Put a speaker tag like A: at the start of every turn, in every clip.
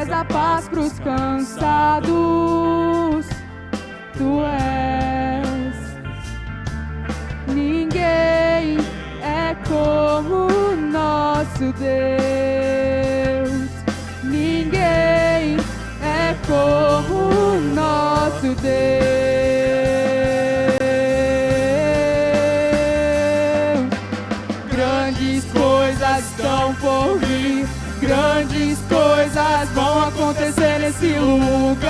A: traz a paz pros cansados. Tu és. Ninguém é como o nosso Deus. Ninguém é como o nosso Deus. Grandes coisas estão por vir. Grandes coisas vão acontecer nesse lugar.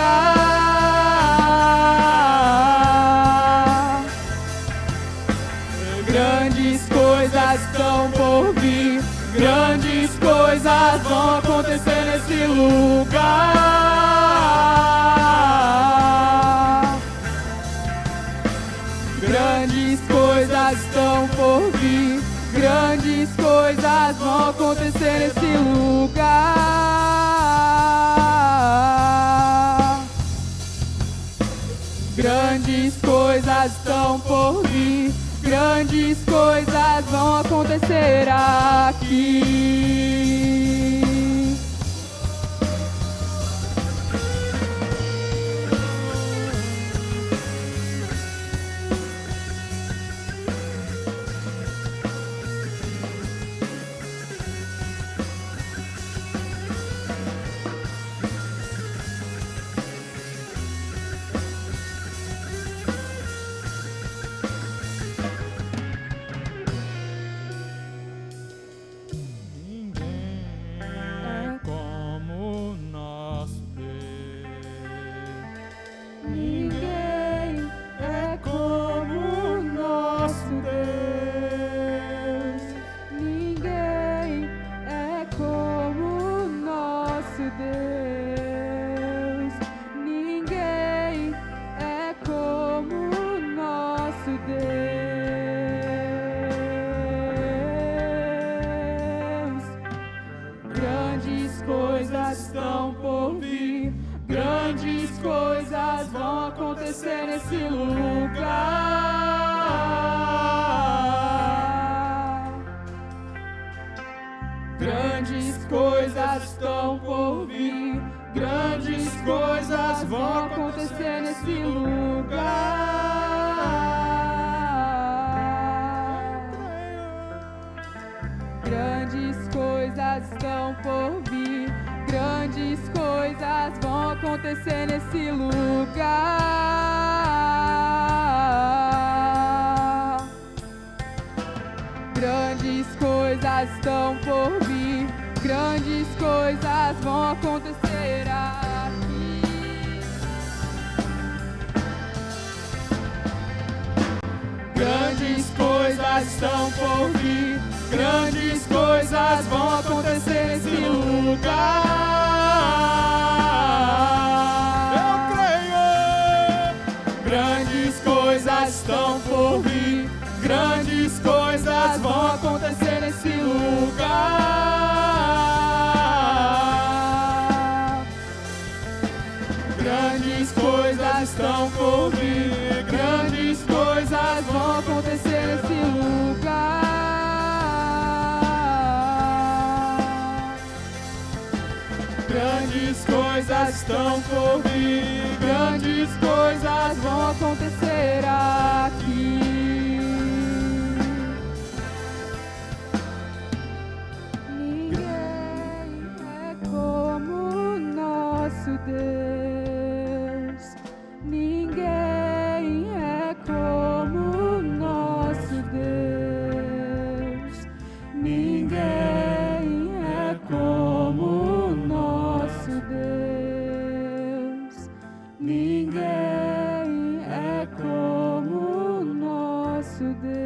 A: Grandes coisas estão por vir. Grandes coisas vão acontecer nesse lugar. Grandes coisas estão por vir. Grandes coisas vão acontecer nesse lugar. Grandes coisas estão por vir. Grandes coisas vão acontecer aqui. Estão por vir, grandes coisas vão acontecer nesse lugar. Grandes coisas estão por vir, grandes coisas vão acontecer nesse lugar. Grandes coisas estão por vir. Grandes coisas vão acontecer nesse lugar. Grandes coisas estão por vir. Grandes coisas vão acontecer aqui. Grandes coisas estão por vir. Grandes coisas vão acontecer nesse lugar. Eu creio. Grandes coisas estão por vir. Grandes coisas vão acontecer nesse lugar. Grandes coisas estão por vir. Grandes coisas vão acontecer nesse lugar. Grandes coisas estão por vir, grandes coisas vão acontecer aqui. Ninguém é como o nosso Deus. Ninguém é como o nosso Deus. Ninguém é como o nosso Deus. Ninguém é como o nosso Deus.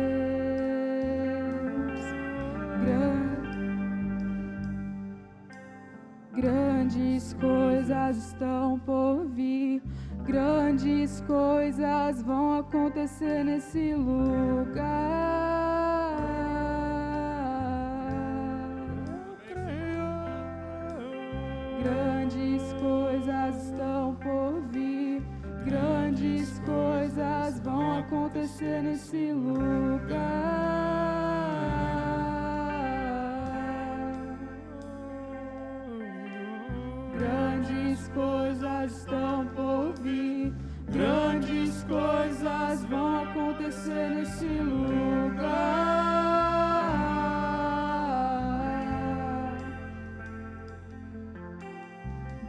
A: Grandes coisas estão por vir. Grandes coisas vão acontecer nesse lugar. Grandes coisas estão por vir. Grandes coisas vão acontecer nesse lugar. Grandes coisas estão por vir. Grandes coisas vão acontecer nesse lugar.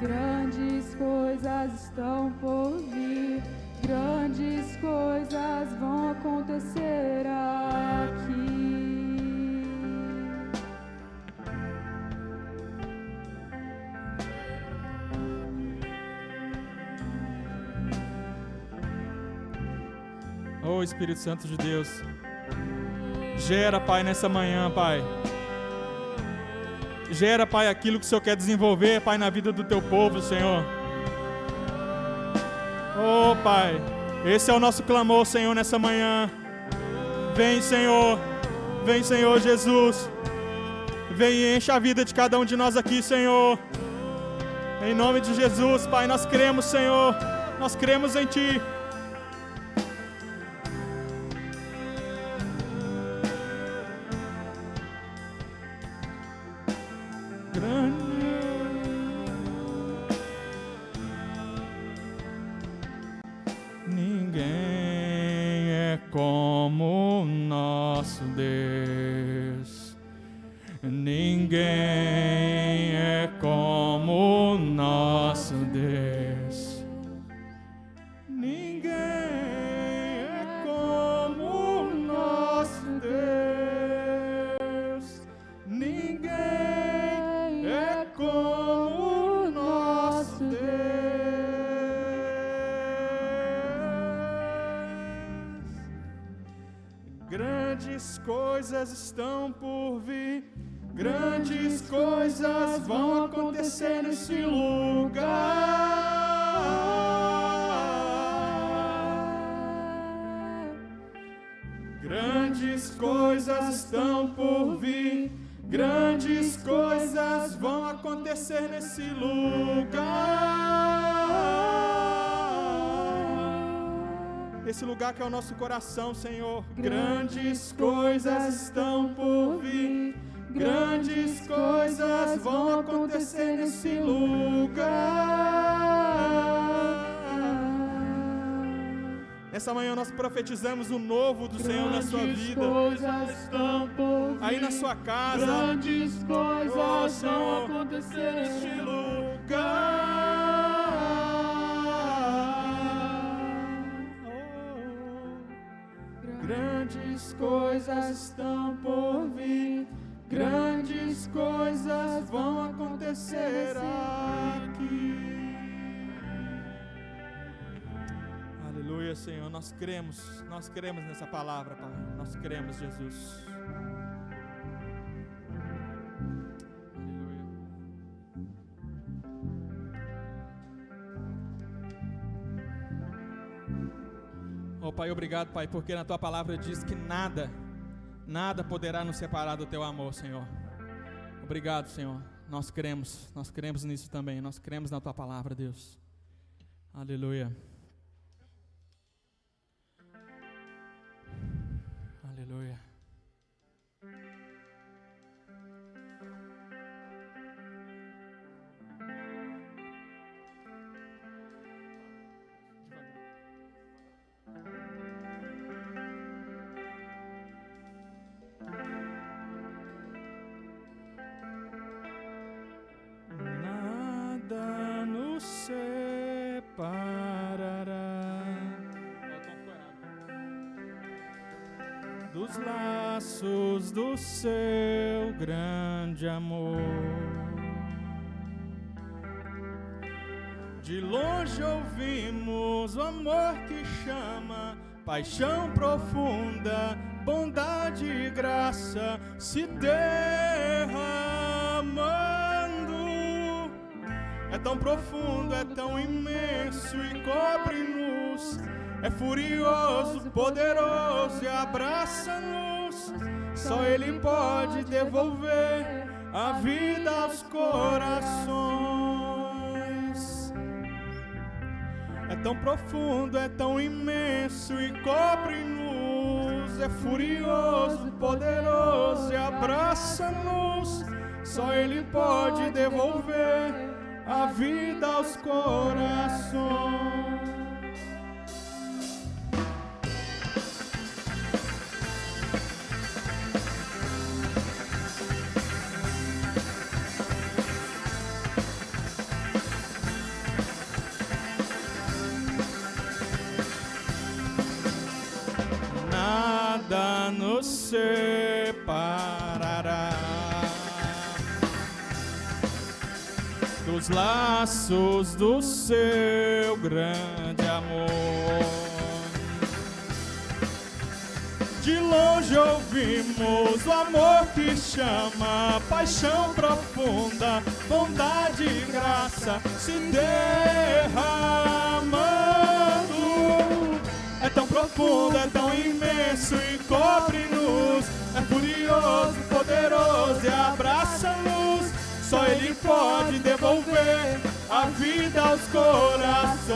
A: Grandes coisas estão por vir. Grandes coisas vão acontecer aqui.
B: Oh, Espírito Santo de Deus, gera, Pai, nessa manhã, Pai. Gera, Pai, aquilo que o Senhor quer desenvolver, Pai, na vida do Teu povo, Senhor. Oh, Pai, esse é o nosso clamor, Senhor, nessa manhã. Vem, Senhor Jesus. Vem e enche a vida de cada um de nós aqui, Senhor. Em nome de Jesus, Pai, nós cremos, Senhor. Nós cremos em Ti. Ninguém é como o nosso Deus. Ninguém é como o nosso Deus. Ninguém é como o nosso Deus. Ninguém é como o nosso Deus. Grandes coisas estão por vir. Grandes coisas vão acontecer nesse lugar. Grandes coisas estão por vir. Grandes coisas vão acontecer nesse lugar. Esse lugar que é o nosso coração, Senhor. Grandes coisas estão por vir. Grandes coisas vão acontecer nesse lugar. Nessa manhã nós profetizamos o novo do Senhor na sua vida. Aí na sua casa.
A: Grandes coisas vão acontecer nesse lugar. Grandes coisas estão por vir. Grandes coisas vão acontecer aqui.
B: Aleluia, Senhor. Nós cremos nessa palavra, Pai. Nós cremos, Jesus. Aleluia. Oh, Pai, obrigado, Pai, porque na Tua palavra diz que nada poderá nos separar do Teu amor, Senhor. Obrigado, Senhor. Nós cremos nisso também. Nós cremos na Tua palavra, Deus. Aleluia. Aleluia. Nada nos separará dos laços do Seu grande amor. De longe ouvimos o amor que chama, paixão profunda, bondade e graça se derramando. É tão profundo, é tão imenso e cobre-nos. É furioso, poderoso e abraça-nos. Só Ele pode devolver a vida aos corações. É tão profundo, é tão imenso e cobre-nos. É furioso, poderoso e abraça-nos. Só Ele pode devolver a vida aos corações. Nada nos separará dos laços do seu grande amor. De longe ouvimos o amor que chama, paixão profunda, bondade e graça se derramando. É tão profundo, é tão imenso e cobre-nos. É furioso, poderoso e abraça-nos. Só Ele pode devolver a vida aos corações.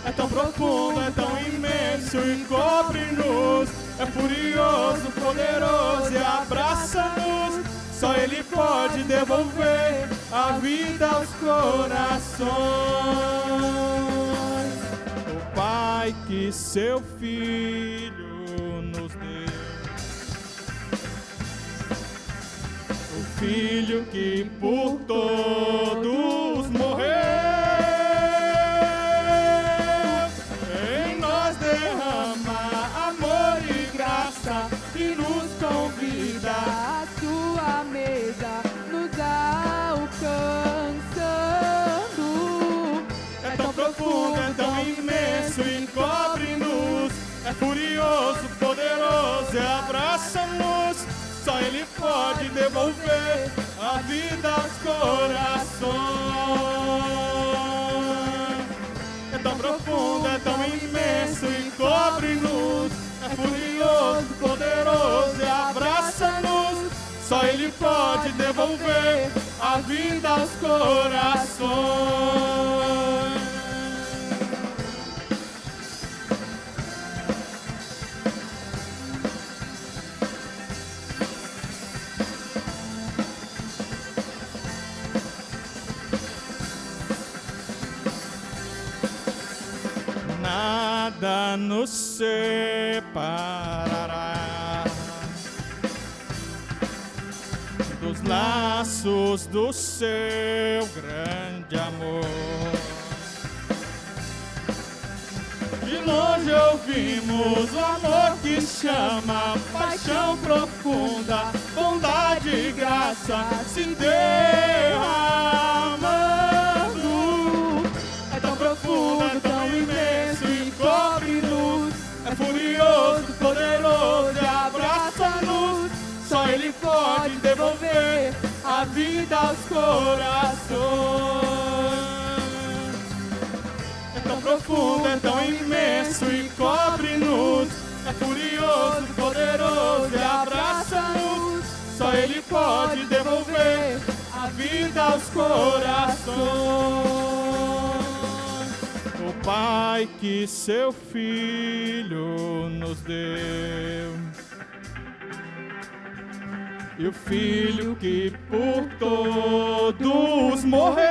B: É tão profundo, é tão imenso e cobre-nos. É furioso, poderoso e abraça-nos. Só Ele pode devolver a vida aos corações. O Pai que seu Filho nos deu, o Filho que por todos morreu, em nós derrama amor e graça e nos convida
A: a sua mesa, nos alcançando.
B: É tão profundo, é tão imenso e cobre-nos. É furioso, poderoso e abraça-nos. Só Ele pode devolver a vida aos corações. É tão profundo, é tão imenso e cobre-nos. É furioso, poderoso e abraça-nos. Só Ele pode devolver a vida aos corações. Nada nos separará dos laços do seu grande amor. De longe ouvimos o amor que chama, paixão profunda, bondade e graça se derramando. É tão profundo, tão imenso e cobre-nos. É furioso, poderoso e abraça-nos. Só Ele pode devolver a vida aos corações. É tão profundo, é tão imenso e cobre-nos. É furioso, poderoso e abraça-nos. Só Ele pode devolver a vida aos corações. O Pai que seu Filho nos deu, e o Filho que por todos morreu,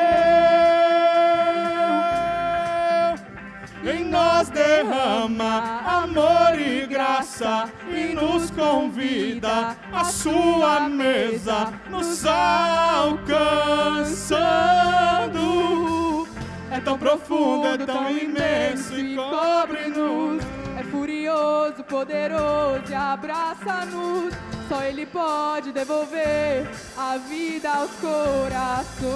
B: em nós derrama amor e graça e nos convida à sua mesa, nos alcançando. É tão profundo, é tão imenso e cobre-nos.
A: É furioso, poderoso e abraça-nos. Só Ele pode devolver a vida aos corações.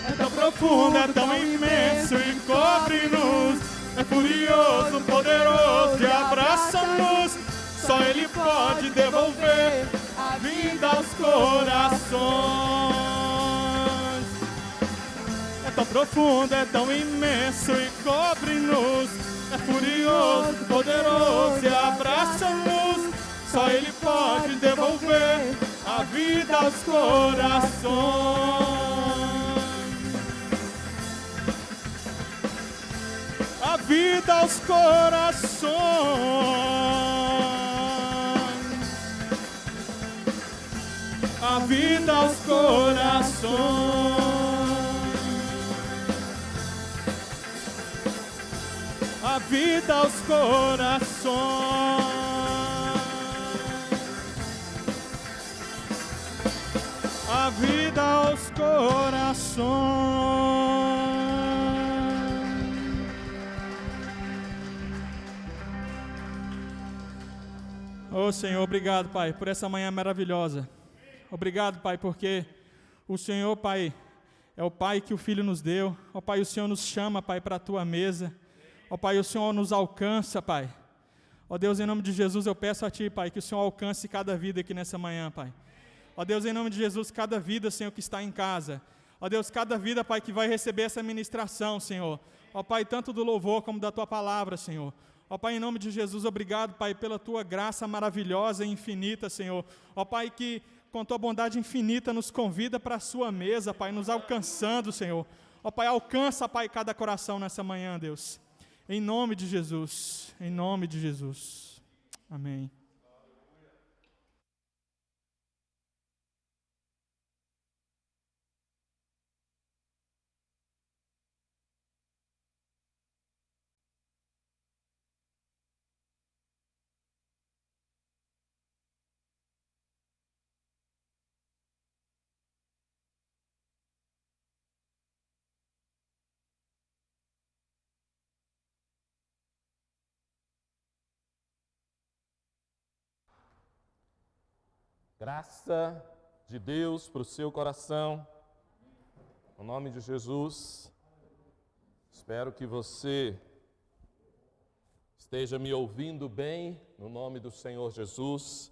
B: É tão profundo, é tão imenso e cobre-nos. É furioso, poderoso e abraça-nos. Só Ele pode devolver a vida aos corações. É tão profundo, é tão imenso e cobre-nos. É furioso, poderoso e abraça-nos. Só Ele pode devolver a vida aos corações. A vida aos corações. a vida aos corações, a vida aos corações, a vida aos corações. Oh Senhor, obrigado, Pai, por essa manhã maravilhosa. Obrigado, Pai, porque o Senhor, Pai, é o Pai que o Filho nos deu. Ó Pai, o Senhor nos chama, Pai, para a Tua mesa. Ó Pai, o Senhor nos alcança, Pai. Ó Deus, em nome de Jesus, eu peço a Ti, Pai, que o Senhor alcance cada vida aqui nessa manhã, Pai. Ó Deus, em nome de Jesus, cada vida, Senhor, que está em casa. Ó Deus, cada vida, Pai, que vai receber essa ministração, Senhor. Ó Pai, tanto do louvor como da Tua palavra, Senhor. Ó Pai, em nome de Jesus, obrigado, Pai, pela Tua graça maravilhosa e infinita, Senhor. Ó Pai, que com Tua bondade infinita nos convida para a Sua mesa, Pai, nos alcançando, Senhor. Ó Pai, alcança, Pai, cada coração nessa manhã, Deus. Em nome de Jesus, em nome de Jesus. Amém.
C: Graça de Deus para o seu coração, no nome de Jesus. Espero que você esteja me ouvindo bem, no nome do Senhor Jesus.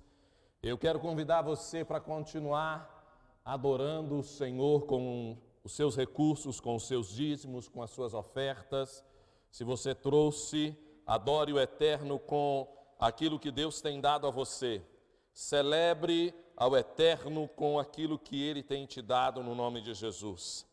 C: Eu quero convidar você para continuar adorando o Senhor com os seus recursos, com os seus dízimos, com as suas ofertas. Se você trouxe, adore o Eterno com aquilo que Deus tem dado a você. Celebre ao Eterno com aquilo que Ele tem te dado no nome de Jesus.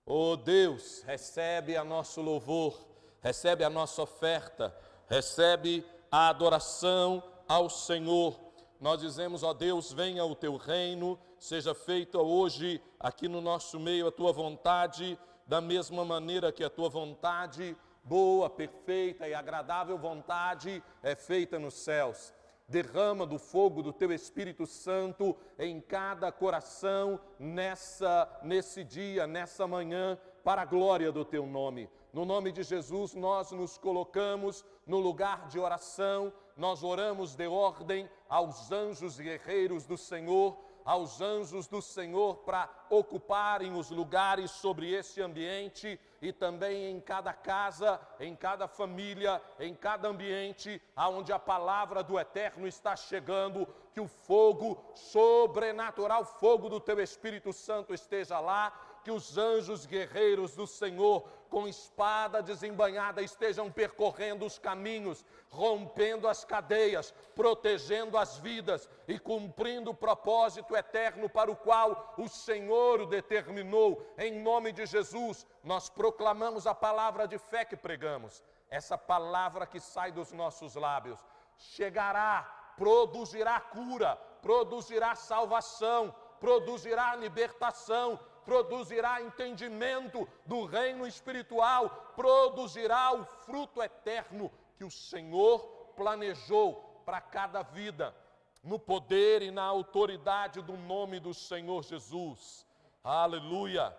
C: Oh Deus, recebe a nosso louvor, recebe a nossa oferta, recebe a adoração ao Senhor. Nós dizemos, ó Deus, venha o Teu reino, seja feita hoje aqui no nosso meio a Tua vontade, da mesma maneira que a Tua vontade, boa, perfeita e agradável vontade, é feita nos céus. Derrama do fogo do Teu Espírito Santo em cada coração nesse dia, nessa manhã, para a glória do Teu nome. No nome de Jesus, nós nos colocamos no lugar de oração, nós oramos de ordem aos anjos guerreiros do Senhor, aos anjos do Senhor para ocuparem os lugares sobre esse ambiente e também em cada casa, em cada família, em cada ambiente aonde a palavra do Eterno está chegando, que o fogo sobrenatural, fogo do Teu Espírito Santo esteja lá, que os anjos guerreiros do Senhor, com espada desembainhada, estejam percorrendo os caminhos, rompendo as cadeias, protegendo as vidas e cumprindo o propósito eterno para o qual o Senhor o determinou. Em nome de Jesus, nós proclamamos a palavra de fé que pregamos. Essa palavra que sai dos nossos lábios chegará, produzirá cura, produzirá salvação, produzirá libertação, produzirá entendimento do reino espiritual, produzirá o fruto eterno que o Senhor planejou para cada vida, no poder e na autoridade do nome do Senhor Jesus. Aleluia!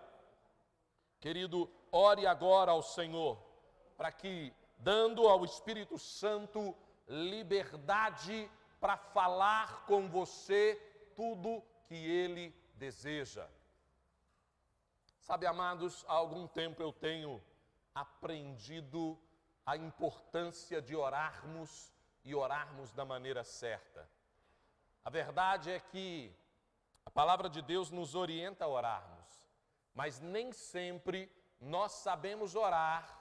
C: Querido, ore agora ao Senhor, para que, dando ao Espírito Santo liberdade para falar com você tudo que Ele deseja. Sabe, amados, há algum tempo eu tenho aprendido a importância de orarmos e orarmos da maneira certa. A verdade é que a palavra de Deus nos orienta a orarmos, mas nem sempre nós sabemos orar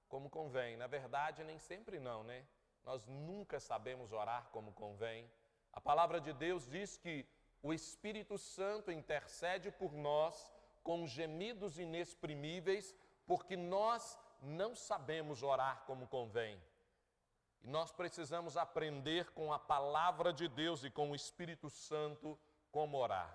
C: como convém. Na verdade, nem sempre não, né? Nós nunca sabemos orar como convém. A palavra de Deus diz que o Espírito Santo intercede por nós com gemidos inexprimíveis, porque nós não sabemos orar como convém. E nós precisamos aprender com a palavra de Deus e com o Espírito Santo como orar.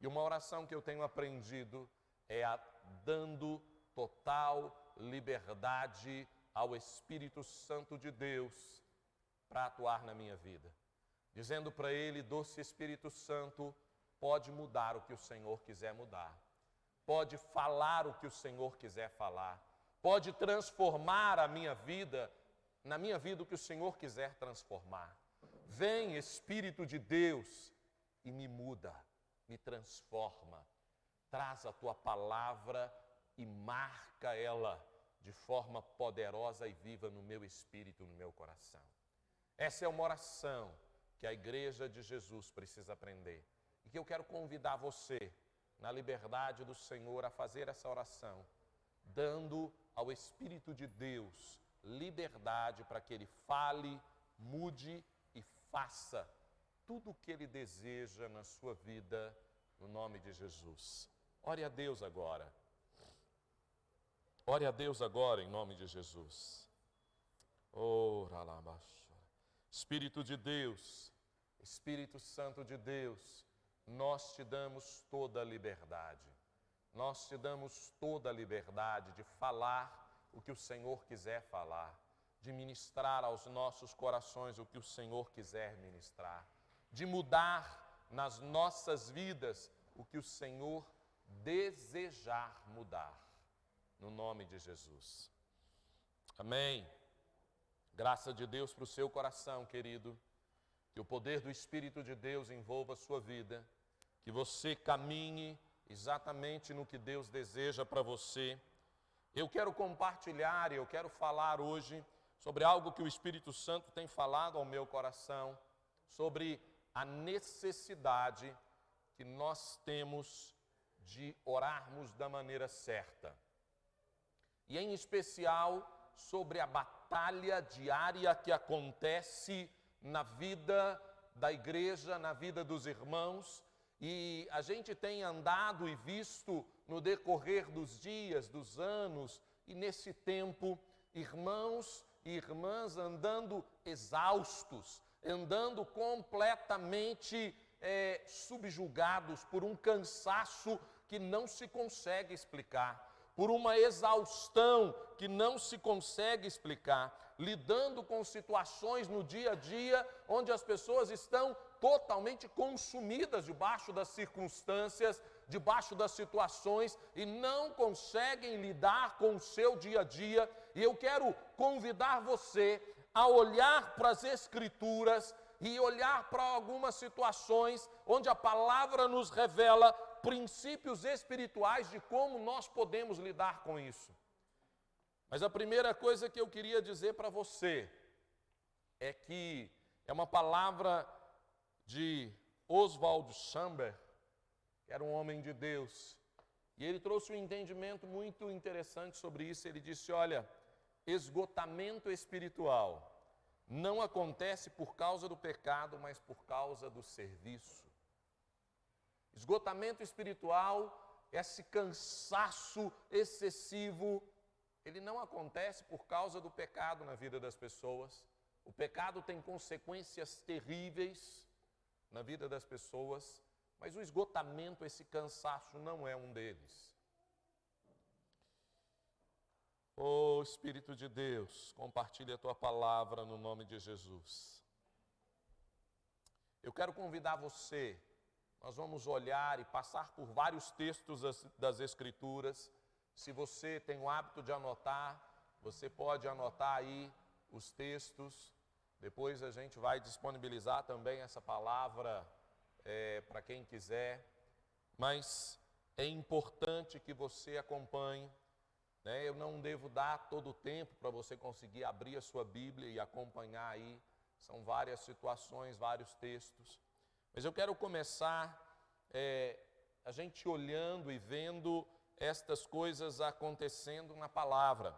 C: E uma oração que eu tenho aprendido é a dando total liberdade ao Espírito Santo de Deus para atuar na minha vida. Dizendo para Ele, doce Espírito Santo, pode mudar o que o Senhor quiser mudar. Pode falar o que o Senhor quiser falar. Pode transformar a minha vida, na minha vida o que o Senhor quiser transformar. Vem, Espírito de Deus, e me muda, me transforma. Traz a tua palavra e marca ela de forma poderosa e viva no meu espírito, no meu coração. Essa é uma oração que a igreja de Jesus precisa aprender. E que eu quero convidar você, na liberdade do Senhor, a fazer essa oração, dando ao Espírito de Deus liberdade para que Ele fale, mude e faça tudo o que Ele deseja na sua vida, no nome de Jesus. Ore a Deus agora. Ore a Deus agora, em nome de Jesus. Espírito de Deus, Espírito Santo de Deus, nós te damos toda a liberdade. Nós te damos toda a liberdade de falar o que o Senhor quiser falar, de ministrar aos nossos corações o que o Senhor quiser ministrar, de mudar nas nossas vidas o que o Senhor desejar mudar, no nome de Jesus. Amém. Graça de Deus para o seu coração, querido, que o poder do Espírito de Deus envolva a sua vida, que você caminhe exatamente no que Deus deseja para você. Eu quero compartilhar e eu quero falar hoje sobre algo que o Espírito Santo tem falado ao meu coração, sobre a necessidade que nós temos de orarmos da maneira certa. E em especial sobre a batalha diária que acontece na vida da igreja, na vida dos irmãos, e a gente tem andado e visto no decorrer dos dias, dos anos, e nesse tempo, irmãos e irmãs andando exaustos, andando completamente subjugados por um cansaço que não se consegue explicar, por uma exaustão que não se consegue explicar, lidando com situações no dia a dia onde as pessoas estão totalmente consumidas debaixo das circunstâncias, debaixo das situações e não conseguem lidar com o seu dia a dia. E eu quero convidar você a olhar para as Escrituras e olhar para algumas situações onde a palavra nos revela princípios espirituais de como nós podemos lidar com isso. Mas a primeira coisa que eu queria dizer para você é que é uma palavra de Oswald Chambers, que era um homem de Deus, e ele trouxe um entendimento muito interessante sobre isso. Ele disse, olha, esgotamento espiritual não acontece por causa do pecado, mas por causa do serviço. Esgotamento espiritual, esse cansaço excessivo, ele não acontece por causa do pecado na vida das pessoas. O pecado tem consequências terríveis na vida das pessoas, mas o esgotamento, esse cansaço, não é um deles. Oh, Espírito de Deus, compartilhe a tua palavra no nome de Jesus. Eu quero convidar você, nós vamos olhar e passar por vários textos das Escrituras. Se você tem o hábito de anotar, você pode anotar aí os textos. Depois a gente vai disponibilizar também essa palavra para quem quiser. Mas é importante que você acompanhe. Eu não devo dar todo o tempo para você conseguir abrir a sua Bíblia e acompanhar aí. São várias situações, vários textos. Mas eu quero começar a gente olhando e vendo estas coisas acontecendo na palavra.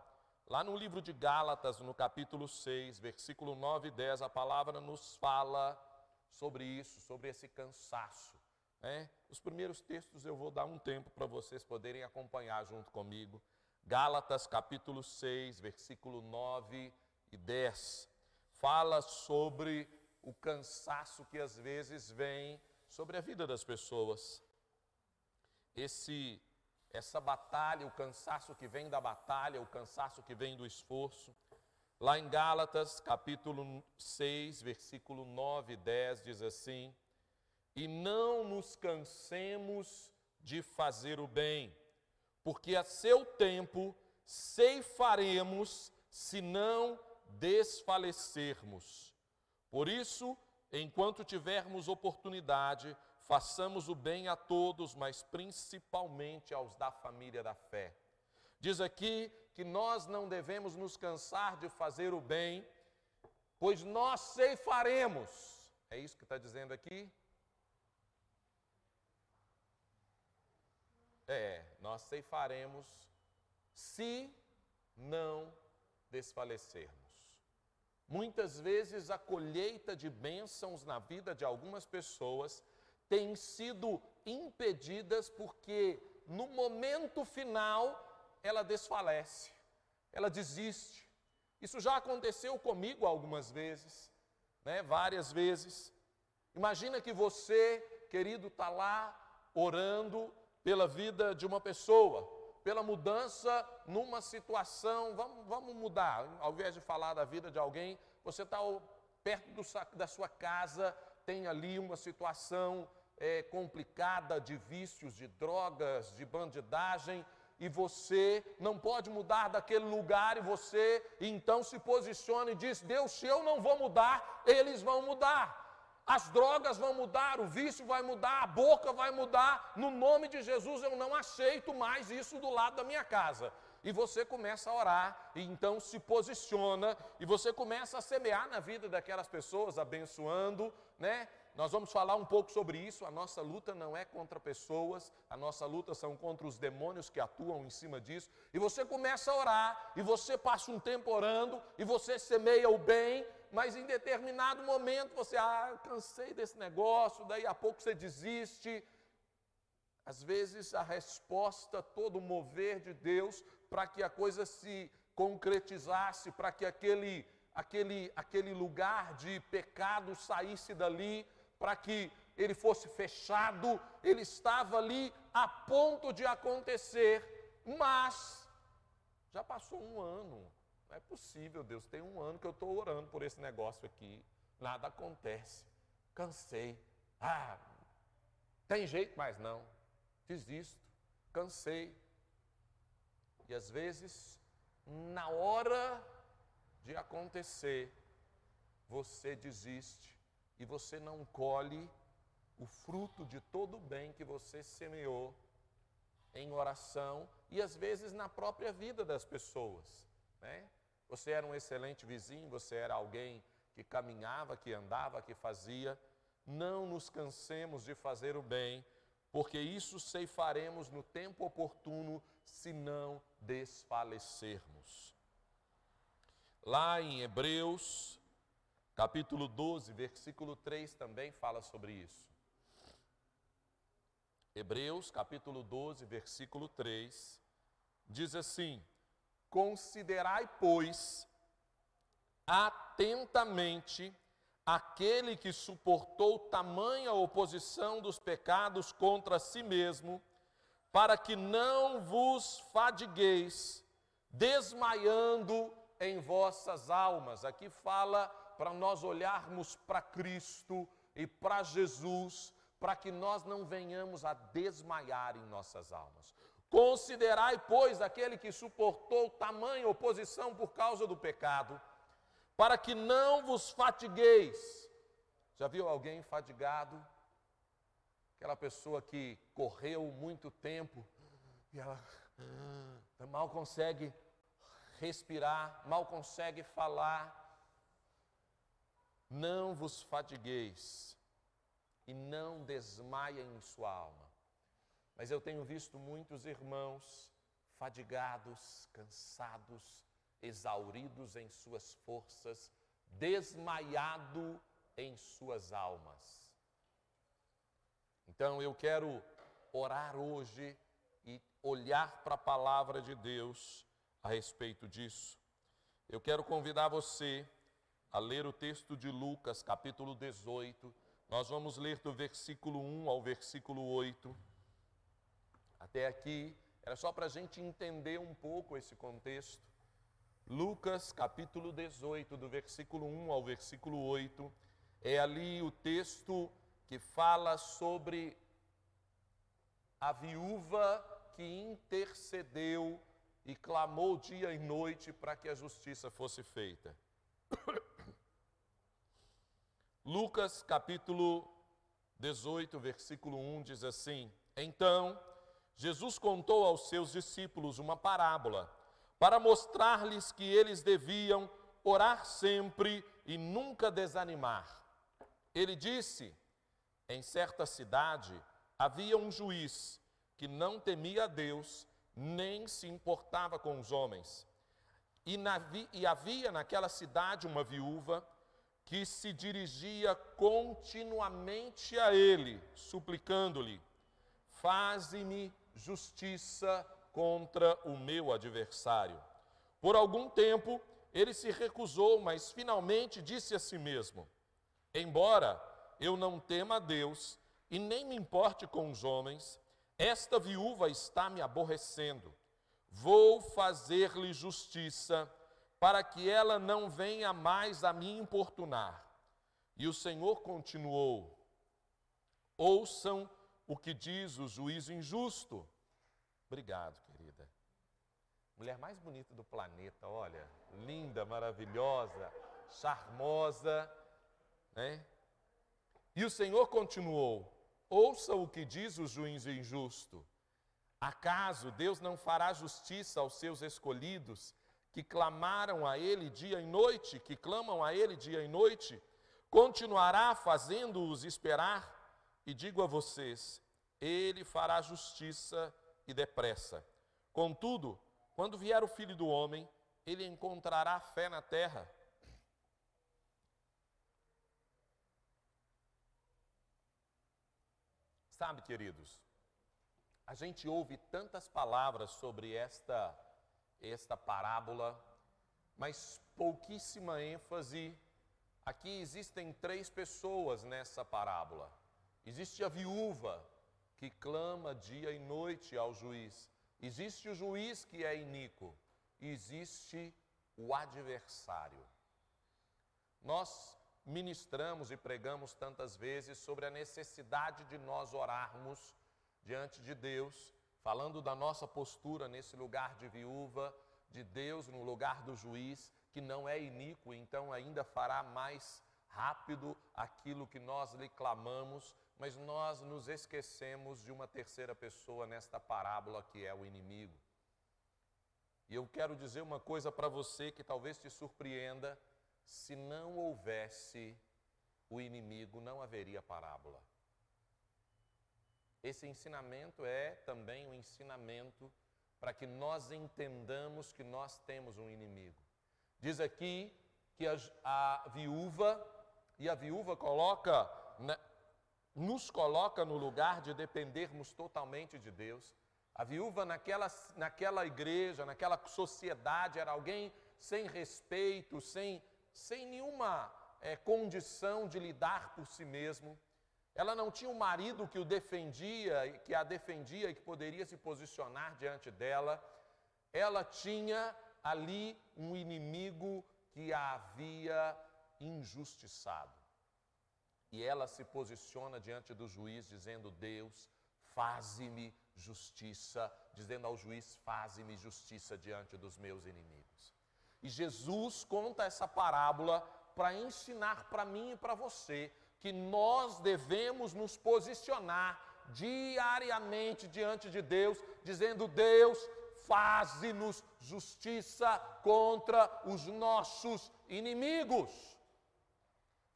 C: Lá no livro de Gálatas, no capítulo 6, versículo 9 e 10, a palavra nos fala sobre isso, sobre esse cansaço. Os primeiros textos eu vou dar um tempo para vocês poderem acompanhar junto comigo. Gálatas capítulo 6, versículo 9 e 10, fala sobre o cansaço que às vezes vem sobre a vida das pessoas. Essa batalha, o cansaço que vem da batalha, o cansaço que vem do esforço. Lá em Gálatas, capítulo 6, versículo 9 e 10, diz assim: e não nos cansemos de fazer o bem, porque a seu tempo ceifaremos se não desfalecermos. Por isso, enquanto tivermos oportunidade, façamos o bem a todos, mas principalmente aos da família da fé. Diz aqui que nós não devemos nos cansar de fazer o bem, pois nós ceifaremos. É isso que está dizendo aqui? Nós ceifaremos se não desfalecermos. Muitas vezes a colheita de bênçãos na vida de algumas pessoas tem sido impedidas porque no momento final ela desfalece, ela desiste. Isso já aconteceu comigo algumas vezes, várias vezes. Imagina que você, querido, está lá orando pela vida de uma pessoa, pela mudança numa situação, vamos mudar, ao invés de falar da vida de alguém, você está perto da sua casa, tem ali uma situação complicada de vícios, de drogas, de bandidagem, e você não pode mudar daquele lugar, e você então se posiciona e diz: Deus, se eu não vou mudar, eles vão mudar. As drogas vão mudar, o vício vai mudar, a boca vai mudar. No nome de Jesus eu não aceito mais isso do lado da minha casa. E você começa a orar, e então se posiciona, e você começa a semear na vida daquelas pessoas, abençoando, Nós vamos falar um pouco sobre isso. A nossa luta não é contra pessoas, a nossa luta são contra os demônios que atuam em cima disso. E você começa a orar, e você passa um tempo orando, e você semeia o bem, mas em determinado momento você, cansei desse negócio, daí a pouco você desiste. Às vezes a resposta, todo o mover de Deus para que a coisa se concretizasse, para que aquele lugar de pecado saísse dali, para que ele fosse fechado, ele estava ali a ponto de acontecer, mas já passou um ano. Não é possível, Deus, tem um ano que eu estou orando por esse negócio aqui, nada acontece, cansei, tem jeito mais não, desisto, cansei. E às vezes, na hora de acontecer, você desiste e você não colhe o fruto de todo o bem que você semeou em oração e às vezes na própria vida das pessoas, Você era um excelente vizinho, você era alguém que caminhava, que andava, que fazia. Não nos cansemos de fazer o bem, porque isso ceifaremos no tempo oportuno, se não desfalecermos. Lá em Hebreus, capítulo 12, versículo 3, também fala sobre isso. Hebreus, capítulo 12, versículo 3, diz assim: considerai, pois, atentamente aquele que suportou tamanha oposição dos pecados contra si mesmo, para que não vos fadigueis, desmaiando em vossas almas. Aqui fala para nós olharmos para Cristo e para Jesus, para que nós não venhamos a desmaiar em nossas almas. Considerai, pois, aquele que suportou tamanha oposição por causa do pecado, para que não vos fatigueis. Já viu alguém fadigado? Aquela pessoa que correu muito tempo e ela mal consegue respirar, mal consegue falar. Não vos fatigueis e não desmaiem em sua alma. Mas eu tenho visto muitos irmãos fadigados, cansados, exauridos em suas forças, desmaiado em suas almas. Então eu quero orar hoje e olhar para a palavra de Deus a respeito disso. Eu quero convidar você a ler o texto de Lucas, capítulo 18, Nós vamos ler do versículo 1 ao versículo 8. Até aqui, era só para a gente entender um pouco esse contexto. Lucas, capítulo 18, do versículo 1 ao versículo 8, é ali o texto que fala sobre a viúva que intercedeu e clamou dia e noite para que a justiça fosse feita. Lucas, capítulo 18, versículo 1, diz assim: Então, Jesus contou aos seus discípulos uma parábola, para mostrar-lhes que eles deviam orar sempre e nunca desanimar. Ele disse: Em certa cidade havia um juiz que não temia a Deus, nem se importava com os homens. E havia naquela cidade uma viúva que se dirigia continuamente a ele, suplicando-lhe: Faze-me justiça contra o meu adversário. Por algum tempo ele se recusou, mas finalmente disse a si mesmo: Embora eu não tema a Deus e nem me importe com os homens, esta viúva está me aborrecendo. Vou fazer-lhe justiça, para que ela não venha mais a me importunar. E o Senhor continuou: Ouçam o que diz o juiz injusto. Obrigado, querida. Mulher mais bonita do planeta, olha, linda, maravilhosa, charmosa, né? E o Senhor continuou: Ouça o que diz o juiz injusto. Acaso Deus não fará justiça aos seus escolhidos, que clamaram a Ele dia e noite, que clamam a Ele dia e noite? Continuará fazendo-os esperar? E digo a vocês, Ele fará justiça e depressa. Contudo, quando vier o Filho do Homem, Ele encontrará fé na terra? Sabe, queridos, a gente ouve tantas palavras sobre esta parábola, mas pouquíssima ênfase. Aqui existem 3 pessoas nessa parábola. Existe a viúva, que clama dia e noite ao juiz. Existe o juiz que é iníquo. Existe o adversário. Nós ministramos e pregamos tantas vezes sobre a necessidade de nós orarmos diante de Deus, falando da nossa postura nesse lugar de viúva, de Deus no lugar do juiz, que não é iníquo, então ainda fará mais rápido aquilo que nós lhe clamamos, mas nós nos esquecemos de uma terceira pessoa nesta parábola, que é o inimigo. E eu quero dizer uma coisa para você que talvez te surpreenda: se não houvesse o inimigo, não haveria parábola. Esse ensinamento é também um ensinamento para que nós entendamos que nós temos um inimigo. Diz aqui que a viúva nos coloca no lugar de dependermos totalmente de Deus. A viúva naquela igreja, naquela sociedade, era alguém sem respeito, sem nenhuma condição de lidar por si mesmo. Ela não tinha um marido que a defendia e que poderia se posicionar diante dela. Ela tinha ali um inimigo que a havia injustiçado. E ela se posiciona diante do juiz dizendo: Deus, faze-me justiça, dizendo ao juiz: faze-me justiça diante dos meus inimigos. E Jesus conta essa parábola para ensinar para mim e para você que nós devemos nos posicionar diariamente diante de Deus, dizendo: Deus, faze-nos justiça contra os nossos inimigos.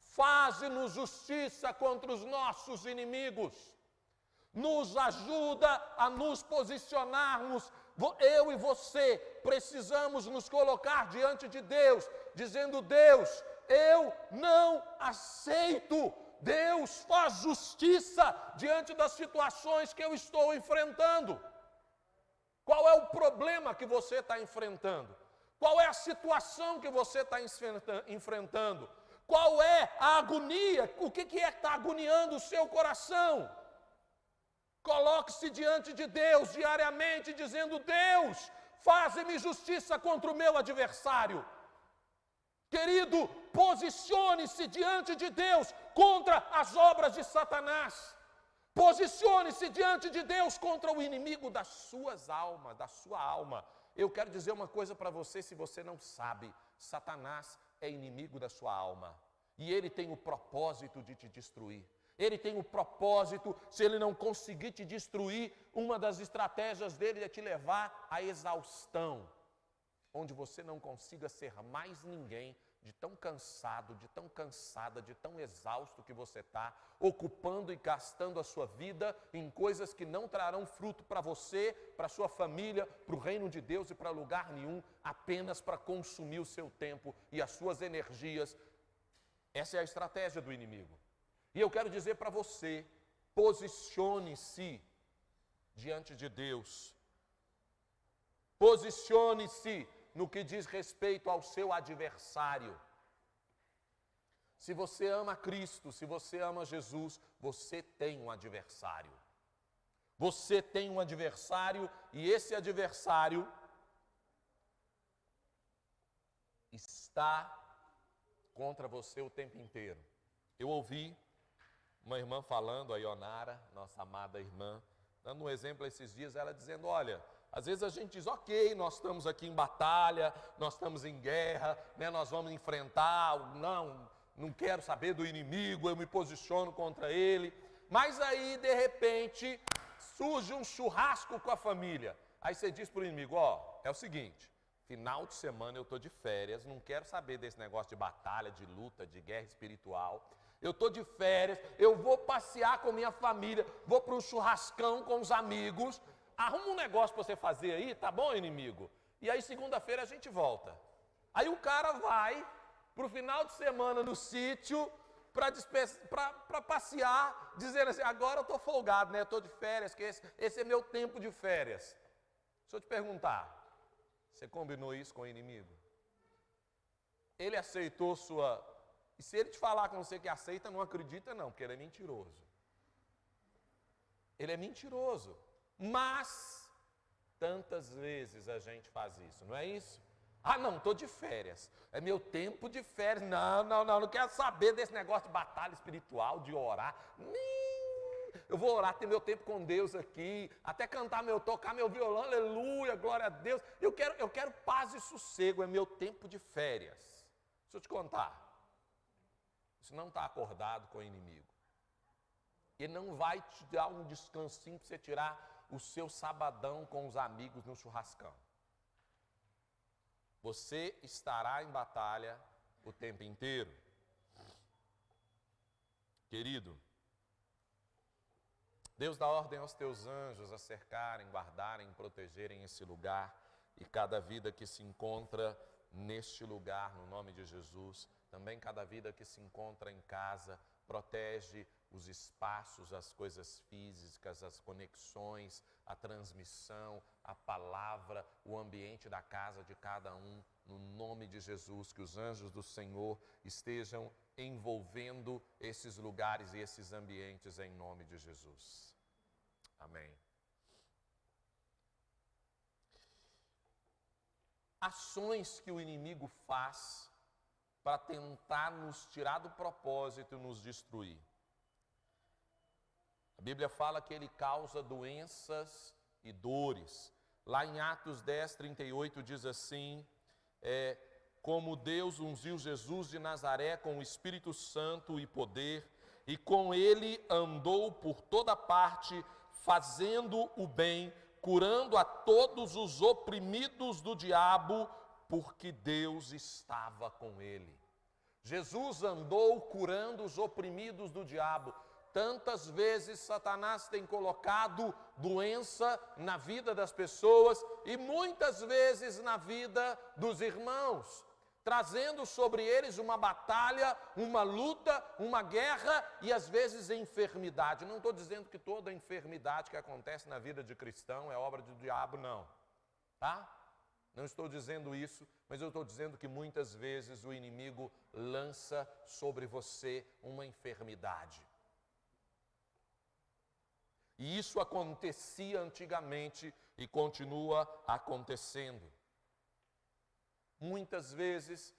C: Faze-nos justiça contra os nossos inimigos. Nos ajuda a nos posicionarmos. Eu e você precisamos nos colocar diante de Deus, dizendo: Deus, eu não aceito. Deus, faz justiça diante das situações que eu estou enfrentando. Qual é o problema que você está enfrentando? Qual é a situação que você está enfrentando? Qual é a agonia? O que é que está agoniando o seu coração? Coloque-se diante de Deus diariamente, dizendo: Deus, faze-me justiça contra o meu adversário. Querido, posicione-se diante de Deus contra as obras de Satanás. Posicione-se diante de Deus contra o inimigo das suas almas, da sua alma. Eu quero dizer uma coisa para você, se você não sabe: Satanás é inimigo da sua alma. E ele tem o propósito de te destruir. Ele tem o propósito, se ele não conseguir te destruir, uma das estratégias dele é te levar à exaustão, onde você não consiga ser mais ninguém, de tão cansado, de tão cansada, de tão exausto que você está, ocupando e gastando a sua vida em coisas que não trarão fruto para você, para sua família, para o reino de Deus e para lugar nenhum, apenas para consumir o seu tempo e as suas energias. Essa é a estratégia do inimigo. E eu quero dizer para você: posicione-se diante de Deus. Posicione-se no que diz respeito ao seu adversário. Se você ama Cristo, se você ama Jesus, você tem um adversário. Você tem um adversário, e esse adversário está contra você o tempo inteiro. Eu ouvi uma irmã falando, a Ionara, nossa amada irmã, dando um exemplo esses dias, ela dizendo: olha, às vezes a gente diz: ok, nós estamos aqui em batalha, nós estamos em guerra, né, nós vamos enfrentar, não quero saber do inimigo, eu me posiciono contra ele. Mas aí, de repente, surge um churrasco com a família. Aí você diz para o inimigo: ó, é o seguinte, final de semana eu estou de férias, não quero saber desse negócio de batalha, de luta, de guerra espiritual. Eu estou de férias, eu vou passear com minha família, vou para um churrascão com os amigos. Arruma um negócio para você fazer aí, tá bom, inimigo? E aí segunda-feira a gente volta. Aí o cara vai para o final de semana no sítio para passear, dizendo assim: agora eu estou folgado, né? Eu estou de férias, que esse é meu tempo de férias. Deixa eu te perguntar, você combinou isso com o inimigo? Ele aceitou sua... E se ele te falar com você que aceita, não acredita não, porque ele é mentiroso. Ele é mentiroso. Mas tantas vezes a gente faz isso, não é isso? Ah, não, estou de férias. É meu tempo de férias. Não quero saber desse negócio de batalha espiritual, de orar. Eu vou orar, ter meu tempo com Deus aqui, até tocar meu violão, aleluia, glória a Deus. Eu quero paz e sossego, é meu tempo de férias. Deixa eu te contar. Você não está acordado com o inimigo. Ele não vai te dar um descansinho para você tirar o seu sabadão com os amigos no churrascão. Você estará em batalha o tempo inteiro. Querido, Deus dá ordem aos teus anjos a cercarem, guardarem, protegerem esse lugar e cada vida que se encontra neste lugar, no nome de Jesus. Também cada vida que se encontra em casa, protege os espaços, as coisas físicas, as conexões, a transmissão, a palavra, o ambiente da casa de cada um, no nome de Jesus. Que os anjos do Senhor estejam envolvendo esses lugares e esses ambientes em nome de Jesus. Amém. Ações que o inimigo faz para tentar nos tirar do propósito e nos destruir. A Bíblia fala que ele causa doenças e dores. Lá em Atos 10, 38 diz assim: como Deus ungiu Jesus de Nazaré com o Espírito Santo e poder, e com ele andou por toda parte, fazendo o bem, curando a todos os oprimidos do diabo, porque Deus estava com ele. Jesus andou curando os oprimidos do diabo. Tantas vezes Satanás tem colocado doença na vida das pessoas e muitas vezes na vida dos irmãos, trazendo sobre eles uma batalha, uma luta, uma guerra e às vezes enfermidade. Não estou dizendo que toda enfermidade que acontece na vida de cristão é obra do diabo, não. Tá? Não estou dizendo isso, mas eu estou dizendo que muitas vezes o inimigo lança sobre você uma enfermidade. E isso acontecia antigamente e continua acontecendo. Muitas vezes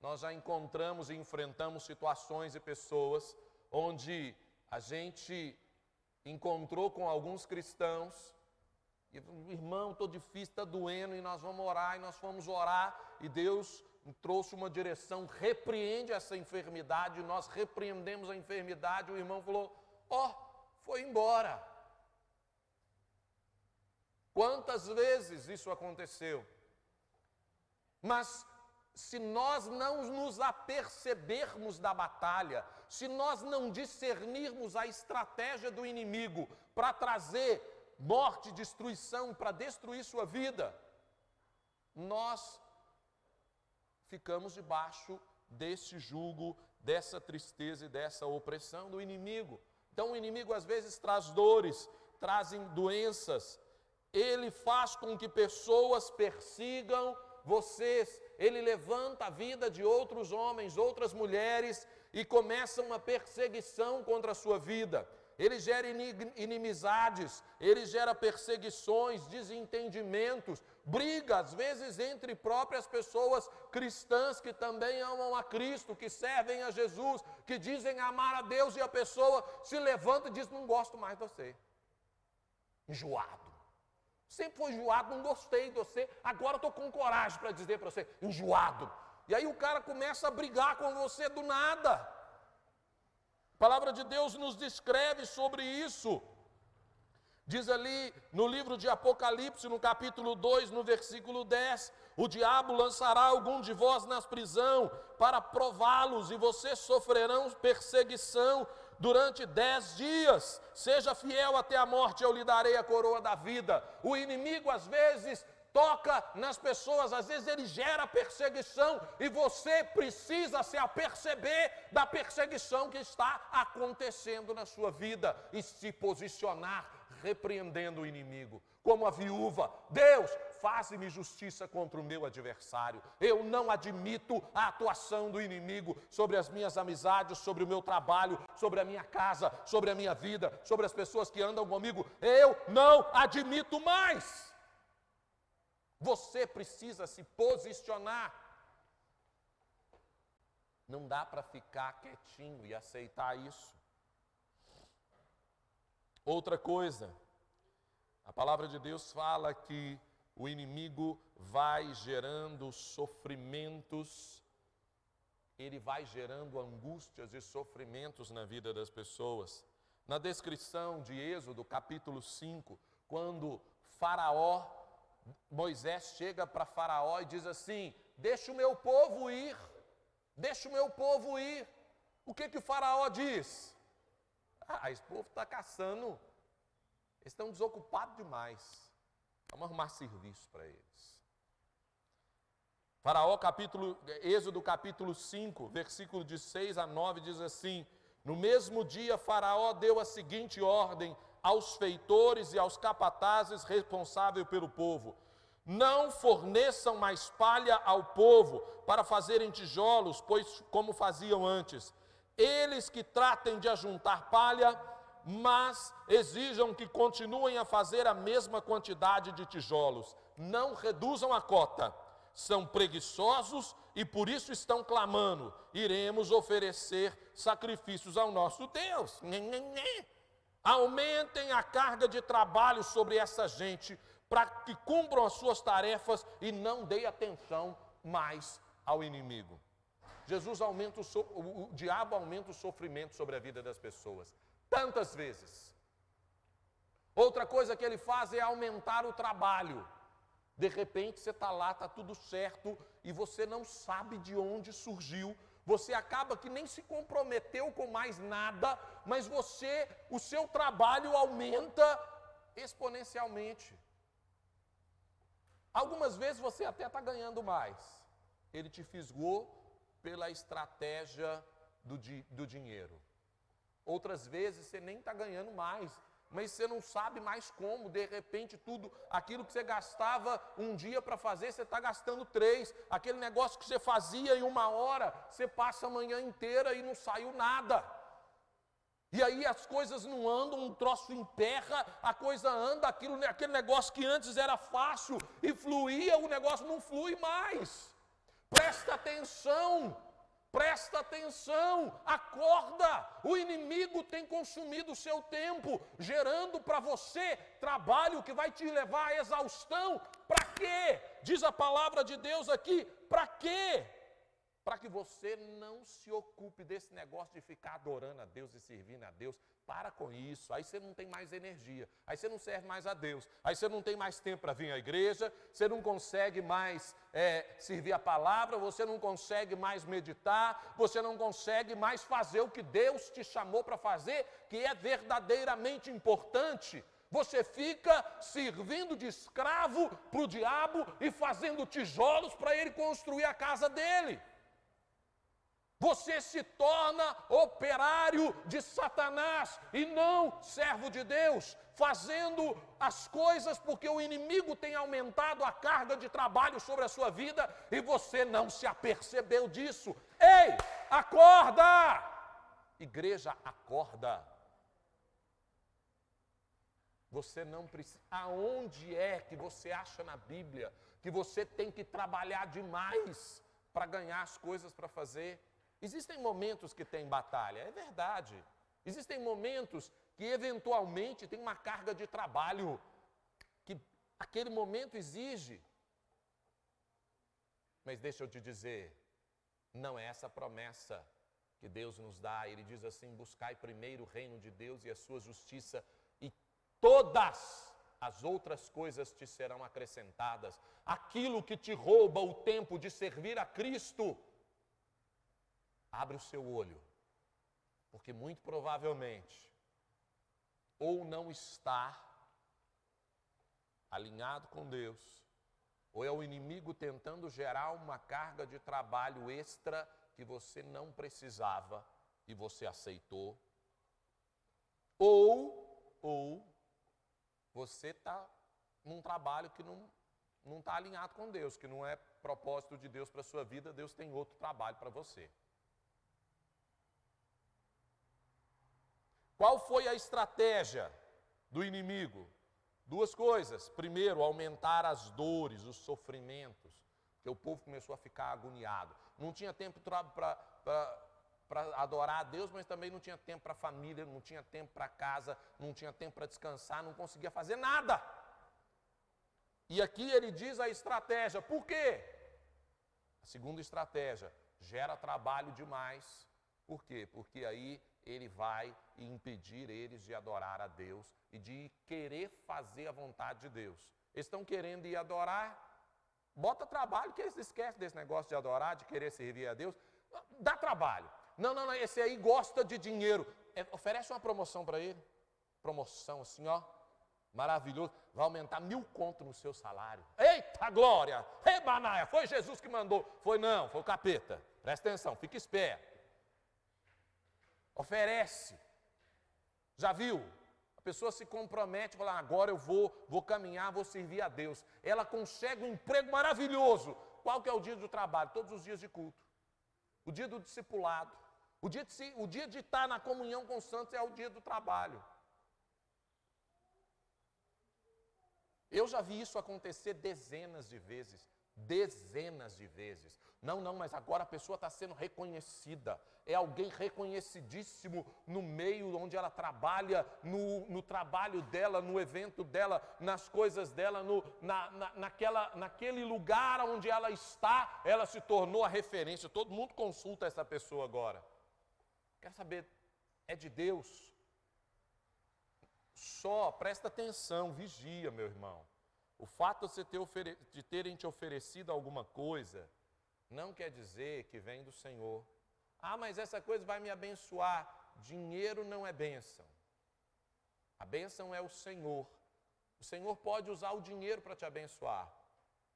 C: nós já encontramos e enfrentamos situações e pessoas onde a gente encontrou com alguns cristãos e, irmão, estou difícil, está doendo, e nós vamos orar, e nós fomos orar, e Deus trouxe uma direção, repreende essa enfermidade, nós repreendemos a enfermidade, o irmão falou, foi embora. Quantas vezes isso aconteceu? Mas se nós não nos apercebermos da batalha, se nós não discernirmos a estratégia do inimigo para trazer morte, destruição, para destruir sua vida, nós ficamos debaixo desse jugo, dessa tristeza e dessa opressão do inimigo. Então o inimigo às vezes traz dores, trazem doenças, ele faz com que pessoas persigam vocês, ele levanta a vida de outros homens, outras mulheres e começa uma perseguição contra a sua vida. Ele gera inimizades, ele gera perseguições, desentendimentos, briga às vezes entre próprias pessoas cristãs que também amam a Cristo, que servem a Jesus, que dizem amar a Deus, e a pessoa se levanta e diz, não gosto mais de você. Enjoado. Sempre foi enjoado, não gostei de você, agora estou com coragem para dizer para você, enjoado. E aí o cara começa a brigar com você do nada. A palavra de Deus nos descreve sobre isso. Diz ali no livro de Apocalipse, no capítulo 2, no versículo 10, o diabo lançará algum de vós na prisão para prová-los, e vocês sofrerão perseguição durante 10 dias. Seja fiel até a morte, eu lhe darei a coroa da vida. O inimigo às vezes toca nas pessoas, às vezes ele gera perseguição e você precisa se aperceber da perseguição que está acontecendo na sua vida e se posicionar repreendendo o inimigo. Como a viúva, Deus, faze-me justiça contra o meu adversário. Eu não admito a atuação do inimigo sobre as minhas amizades, sobre o meu trabalho, sobre a minha casa, sobre a minha vida, sobre as pessoas que andam comigo. Eu não admito mais. Você precisa se posicionar. Não dá para ficar quietinho e aceitar isso. Outra coisa, a palavra de Deus fala que o inimigo vai gerando sofrimentos, ele vai gerando angústias e sofrimentos na vida das pessoas. Na descrição de Êxodo, capítulo 5, quando Moisés chega para Faraó e diz assim, deixa o meu povo ir, deixa o meu povo ir. O que o Faraó diz? Esse povo está caçando, eles estão desocupados demais, vamos arrumar serviço para eles. Êxodo capítulo 5, versículo de 6 a 9 diz assim, no mesmo dia Faraó deu a seguinte ordem aos feitores e aos capatazes responsáveis pelo povo, não forneçam mais palha ao povo para fazerem tijolos, pois como faziam antes. Eles que tratem de ajuntar palha, mas exijam que continuem a fazer a mesma quantidade de tijolos. Não reduzam a cota. São preguiçosos e por isso estão clamando. Iremos oferecer sacrifícios ao nosso Deus. Aumentem a carga de trabalho sobre essa gente para que cumpram as suas tarefas e não deem atenção mais ao inimigo. O diabo aumenta o sofrimento sobre a vida das pessoas, tantas vezes. Outra coisa que ele faz é aumentar o trabalho. De repente você está lá, está tudo certo, e você não sabe de onde surgiu. Você acaba que nem se comprometeu com mais nada, mas o seu trabalho aumenta exponencialmente. Algumas vezes você até está ganhando mais. Ele te fisgou pela estratégia do dinheiro. Outras vezes você nem está ganhando mais, mas você não sabe mais como. De repente, tudo aquilo que você gastava um dia para fazer, você está gastando 3. Aquele negócio que você fazia em 1 hora, você passa a manhã inteira e não saiu nada. E aí as coisas não andam, um troço emperra, a coisa anda, aquele negócio que antes era fácil e fluía, o negócio não flui mais. Presta atenção. Presta atenção, acorda, o inimigo tem consumido o seu tempo, gerando para você trabalho que vai te levar à exaustão. Para quê? Diz a palavra de Deus aqui, para quê? Para que você não se ocupe desse negócio de ficar adorando a Deus e servindo a Deus. Para com isso, aí você não tem mais energia, aí você não serve mais a Deus, aí você não tem mais tempo para vir à igreja, você não consegue mais servir a palavra, você não consegue mais meditar, você não consegue mais fazer o que Deus te chamou para fazer, que é verdadeiramente importante. Você fica servindo de escravo para o diabo e fazendo tijolos para ele construir a casa dele. Você se torna operário de Satanás e não servo de Deus, fazendo as coisas porque o inimigo tem aumentado a carga de trabalho sobre a sua vida e você não se apercebeu disso. Ei, acorda! Igreja, acorda. Você não precisa. Aonde é que você acha na Bíblia que você tem que trabalhar demais para ganhar as coisas para fazer? Existem momentos que tem batalha, é verdade. Existem momentos que eventualmente tem uma carga de trabalho que aquele momento exige. Mas deixa eu te dizer, não é essa promessa que Deus nos dá. Ele diz assim: buscai primeiro o reino de Deus e a sua justiça, e todas as outras coisas te serão acrescentadas. Aquilo que te rouba o tempo de servir a Cristo, abre o seu olho, porque muito provavelmente ou não está alinhado com Deus, ou é o inimigo tentando gerar uma carga de trabalho extra que você não precisava e você aceitou, ou você está num trabalho que não está alinhado com Deus, que não é propósito de Deus para a sua vida. Deus tem outro trabalho para você. Qual foi a estratégia do inimigo? 2 coisas. Primeiro, aumentar as dores, os sofrimentos, porque o povo começou a ficar agoniado. Não tinha tempo para adorar a Deus, mas também não tinha tempo para a família, não tinha tempo para casa, não tinha tempo para descansar, não conseguia fazer nada. E aqui ele diz a estratégia. Por quê? A segunda estratégia, gera trabalho demais. Por quê? Porque aí ele vai impedir eles de adorar a Deus e de querer fazer a vontade de Deus. Eles estão querendo ir adorar, bota trabalho, que eles esquecem desse negócio de adorar, de querer servir a Deus. Dá trabalho. Não, esse aí gosta de dinheiro. Oferece uma promoção para ele. Promoção assim, ó, maravilhoso. Vai aumentar 1.000 conto no seu salário. Eita glória! Ei, Banaia, foi Jesus que mandou. Foi não, foi o capeta. Presta atenção, fica esperto. Oferece. Já viu? A pessoa se compromete, fala: agora eu vou caminhar, vou servir a Deus. Ela consegue um emprego maravilhoso. Qual que é o dia do trabalho? Todos os dias de culto. O dia do discipulado. O dia de estar na comunhão com os santos é o dia do trabalho. Eu já vi isso acontecer dezenas de vezes. Dezenas de vezes. Não, mas agora a pessoa está sendo reconhecida. É alguém reconhecidíssimo no meio onde ela trabalha, no trabalho dela, no evento dela, nas coisas dela, naquele lugar onde ela está, ela se tornou a referência. Todo mundo consulta essa pessoa agora. Quer saber? É de Deus. Só presta atenção, vigia, meu irmão. O fato de terem te oferecido alguma coisa não quer dizer que vem do Senhor. Ah, mas essa coisa vai me abençoar. Dinheiro não é bênção. A bênção é o Senhor. O Senhor pode usar o dinheiro para te abençoar,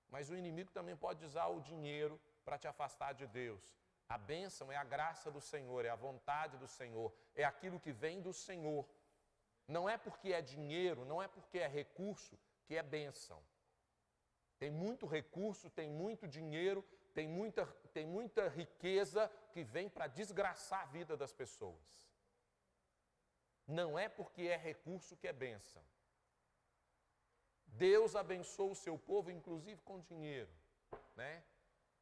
C: mas o inimigo também pode usar o dinheiro para te afastar de Deus. A bênção é a graça do Senhor, é a vontade do Senhor, é aquilo que vem do Senhor. Não é porque é dinheiro, não é porque é recurso que é bênção. Tem muito recurso, tem muito dinheiro, tem muita riqueza que vem para desgraçar a vida das pessoas. Não é porque é recurso que é bênção. Deus abençoa o seu povo, inclusive com dinheiro, né?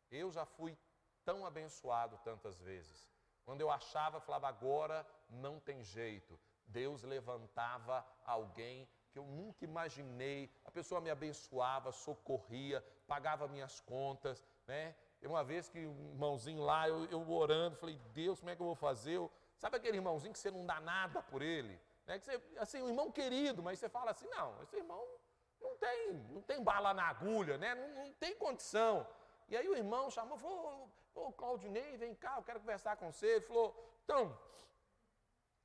C: Eu já fui tão abençoado tantas vezes. Quando eu achava, falava, agora não tem jeito. Deus levantava alguém que eu nunca imaginei. A pessoa me abençoava, socorria, pagava minhas contas, né? E uma vez que um irmãozinho lá, eu orando, falei, Deus, como é que eu vou fazer? Sabe aquele irmãozinho que você não dá nada por ele? Né? Que você, assim, um irmão querido, mas você fala assim, não, esse irmão não tem bala na agulha, né? Não tem condição. E aí o irmão chamou, falou, ô Claudinei, vem cá, eu quero conversar com você. Ele falou, então,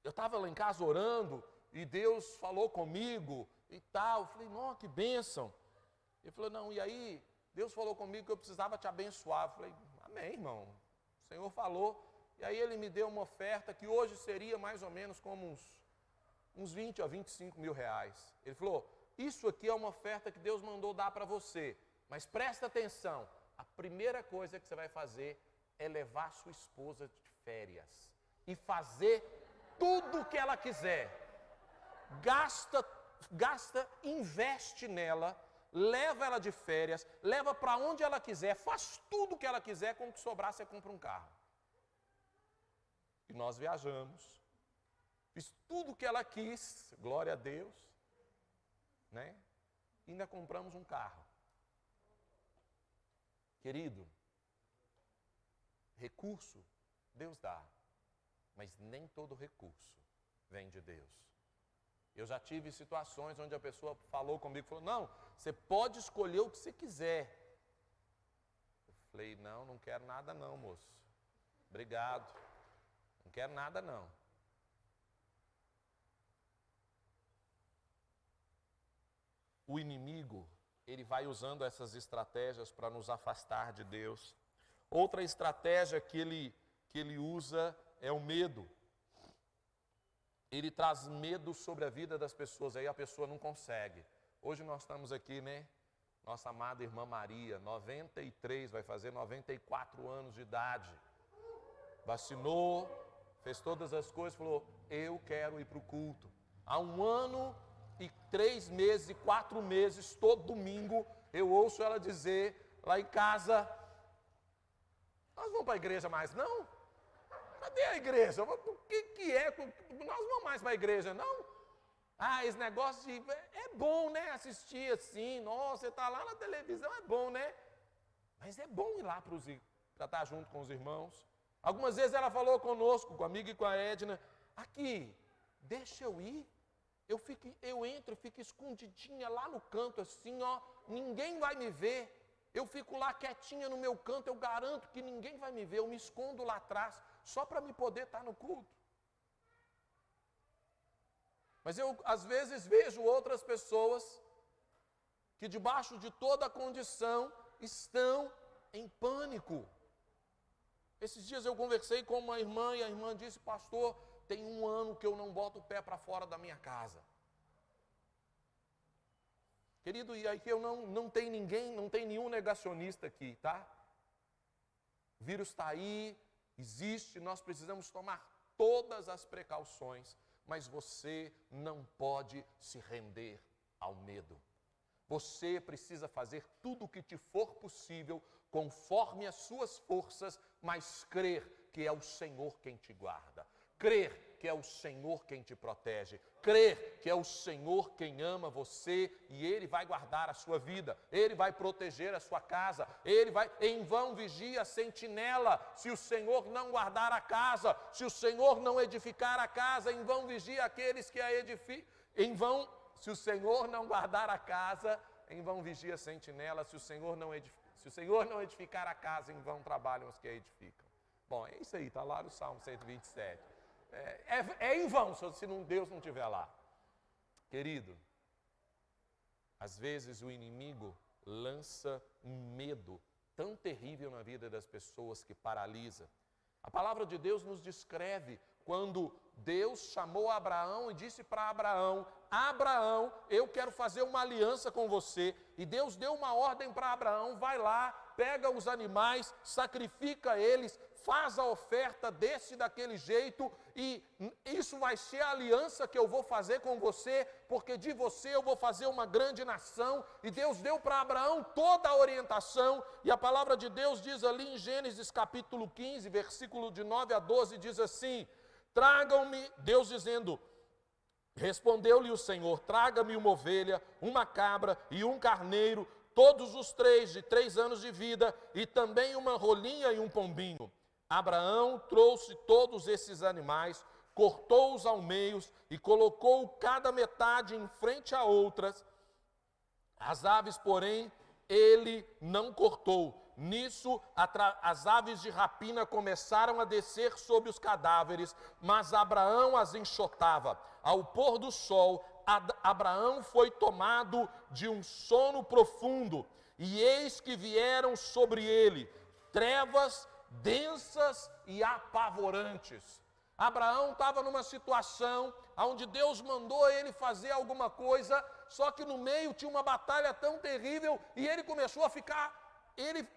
C: eu estava lá em casa orando e Deus falou comigo e tal. Eu falei, não, que bênção. Ele falou, não, e aí Deus falou comigo que eu precisava te abençoar. Eu falei, amém, irmão, o Senhor falou. E aí ele me deu uma oferta que hoje seria mais ou menos como uns 20 a 25 mil reais. Ele falou, isso aqui é uma oferta que Deus mandou dar para você, mas presta atenção, a primeira coisa que você vai fazer é levar sua esposa de férias e fazer tudo o que ela quiser. Gasta, investe nela, leva ela de férias, leva para onde ela quiser, faz tudo o que ela quiser, com o que sobrar você compra um carro. E nós viajamos, fiz tudo o que ela quis, glória a Deus, né? E ainda compramos um carro. Querido, recurso Deus dá, mas nem todo recurso vem de Deus. Eu já tive situações onde a pessoa falou comigo, falou, não, você pode escolher o que você quiser. Eu falei, não quero nada não, moço. Obrigado, não quero nada não. O inimigo, ele vai usando essas estratégias para nos afastar de Deus. Outra estratégia que ele usa é o medo. Ele traz medo sobre a vida das pessoas, aí a pessoa não consegue. Hoje nós estamos aqui, né? Nossa amada irmã Maria, 93, vai fazer 94 anos de idade. Vacinou, fez todas as coisas, falou, eu quero ir para o culto. Há 1 ano e 3 meses e 4 meses, todo domingo, eu ouço ela dizer lá em casa, nós vamos para a igreja mais não? Cadê a igreja? O que é? Nós não vamos mais para a igreja, não? Ah, esse negócio de... É bom, né? Assistir assim, nossa, você está lá na televisão, é bom, né? Mas é bom ir lá para estar junto com os irmãos. Algumas vezes ela falou conosco, com a amiga e com a Edna, aqui, deixa eu ir. Eu entro, fico escondidinha lá no canto assim, ó, ninguém vai me ver. Eu fico lá quietinha no meu canto, eu garanto que ninguém vai me ver, eu me escondo lá atrás, só para me poder estar no culto. Mas eu, às vezes, vejo outras pessoas que, debaixo de toda a condição, estão em pânico. Esses dias eu conversei com uma irmã e a irmã disse, pastor, tem 1 ano que eu não boto o pé para fora da minha casa. Querido, e aí que eu não tem ninguém, não tem nenhum negacionista aqui, tá? O vírus está aí, existe, nós precisamos tomar todas as precauções, mas você não pode se render ao medo. Você precisa fazer tudo o que te for possível, conforme as suas forças, mas crer que é o Senhor quem te guarda. Crer que é o Senhor quem te protege, crer que é o Senhor quem ama você e Ele vai guardar a sua vida, Ele vai proteger a sua casa, Ele vai, em vão vigia a sentinela, se o Senhor não guardar a casa, se o Senhor não edificar a casa, em vão vigia aqueles que a edificam, em vão, se o Senhor não guardar a casa, em vão vigia a sentinela, se o Senhor não edificar a casa, em vão trabalham os que a edificam. Bom, é isso aí, está lá no Salmo 127. É em vão se Deus não estiver lá. Querido, às vezes o inimigo lança um medo tão terrível na vida das pessoas que paralisa. A palavra de Deus nos descreve quando Deus chamou Abraão e disse para Abraão: Abraão, eu quero fazer uma aliança com você. E Deus deu uma ordem para Abraão: vai lá, pega os animais, sacrifica eles, faz a oferta desse e daquele jeito, e isso vai ser a aliança que eu vou fazer com você, porque de você eu vou fazer uma grande nação. E Deus deu para Abraão toda a orientação, e a palavra de Deus diz ali em Gênesis capítulo 15, versículo de 9 a 12, diz assim: tragam-me, Deus dizendo, respondeu-lhe o Senhor: traga-me uma ovelha, uma cabra e um carneiro, todos os três de 3 anos de vida, e também uma rolinha e um pombinho. Abraão trouxe todos esses animais, cortou-os ao meio e colocou cada metade em frente a outras. As aves, porém, ele não cortou. Nisso, as aves de rapina começaram a descer sobre os cadáveres, mas Abraão as enxotava. Ao pôr do sol, Abraão foi tomado de um sono profundo, e eis que vieram sobre ele trevas densas e apavorantes. Abraão estava numa situação onde Deus mandou ele fazer alguma coisa, só que no meio tinha uma batalha tão terrível, e ele começou a ficar...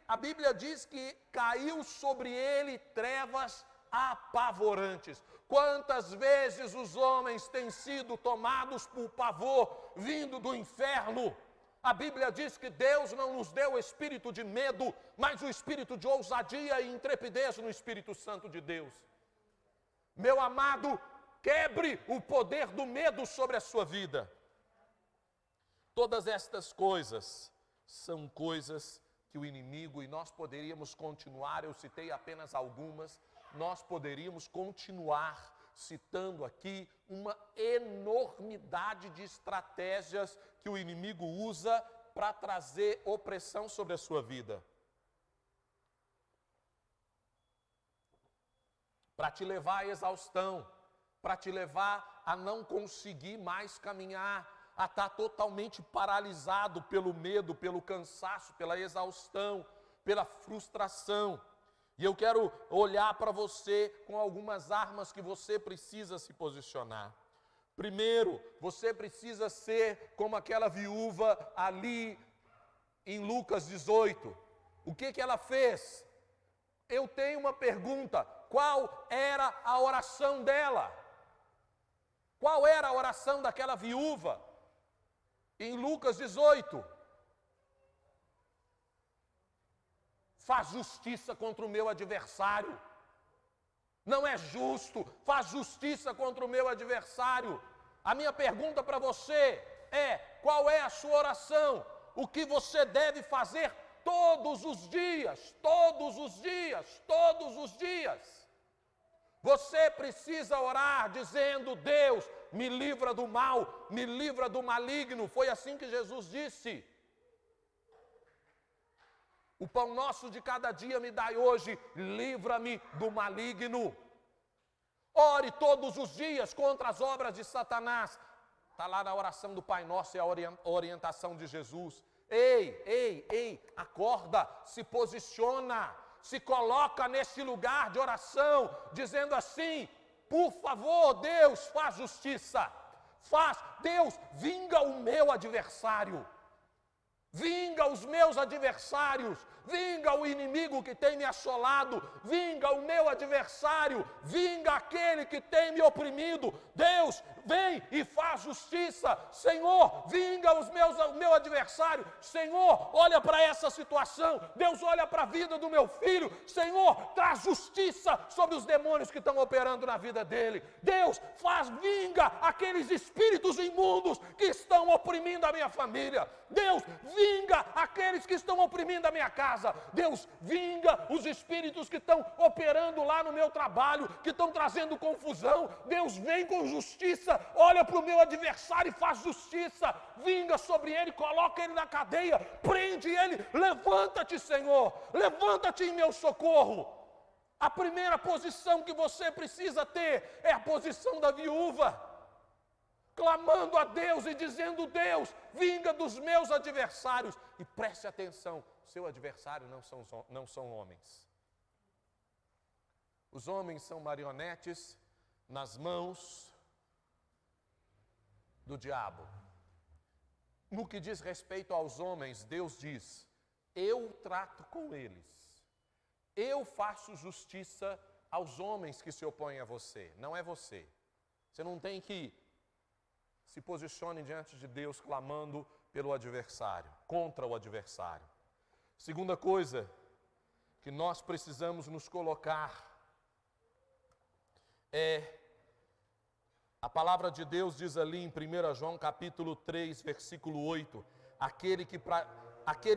C: a Bíblia diz que caiu sobre ele trevas apavorantes. Quantas vezes os homens têm sido tomados por pavor vindo do inferno? A Bíblia diz que Deus não nos deu o espírito de medo, mas o espírito de ousadia e intrepidez no Espírito Santo de Deus. Meu amado, quebre o poder do medo sobre a sua vida. Todas estas coisas são coisas que o inimigo, e nós poderíamos continuar, eu citei apenas algumas, nós poderíamos continuar citando aqui uma enormidade de estratégias que o inimigo usa para trazer opressão sobre a sua vida. Para te levar à exaustão, para te levar a não conseguir mais caminhar, a estar totalmente paralisado pelo medo, pelo cansaço, pela exaustão, pela frustração. E eu quero olhar para você com algumas armas que você precisa se posicionar. Primeiro, você precisa ser como aquela viúva ali em Lucas 18. O que ela fez? Eu tenho uma pergunta: qual era a oração dela? Qual era a oração daquela viúva? Em Lucas 18, faz justiça contra o meu adversário. Não é justo, faz justiça contra o meu adversário. A minha pergunta para você é: qual é a sua oração? O que você deve fazer todos os dias, todos os dias, todos os dias? Você precisa orar dizendo: Deus, me livra do mal, me livra do maligno. Foi assim que Jesus disse. O pão nosso de cada dia me dai hoje, livra-me do maligno. Ore todos os dias contra as obras de Satanás. Está lá na oração do Pai Nosso, é a orientação de Jesus. Ei, acorda, se posiciona, se coloca nesse lugar de oração, dizendo assim: por favor, Deus, faz justiça. Deus, vinga o meu adversário. Vinga os meus adversários, vinga o inimigo que tem me assolado, vinga o meu adversário, vinga aquele que tem me oprimido. Deus, vem e faz justiça. Senhor, vinga o meu adversário. Senhor, olha para essa situação. Deus, olha para a vida do meu filho. Senhor, traz justiça sobre os demônios que estão operando na vida dele. Deus, vinga aqueles espíritos imundos que estão oprimindo a minha família. Deus, vinga aqueles que estão oprimindo a minha casa. Deus, vinga os espíritos que estão operando lá no meu trabalho, que estão trazendo confusão. Deus, vem com justiça, olha para o meu adversário e faz justiça. Vinga sobre ele, coloca ele na cadeia, prende ele. Levanta-te, Senhor, levanta-te em meu socorro. A primeira posição que você precisa ter é a posição da viúva, clamando a Deus e dizendo: Deus, vinga dos meus adversários. E preste atenção, seu adversário não são homens. Os homens são marionetes, nas mãos do diabo. No que diz respeito aos homens, Deus diz: eu trato com eles. Eu faço justiça aos homens que se opõem a você. Não é você. Você não tem que se posicione diante de Deus clamando pelo adversário, contra o adversário. Segunda coisa que nós precisamos nos colocar a palavra de Deus diz ali em 1 João capítulo 3, versículo 8, aquele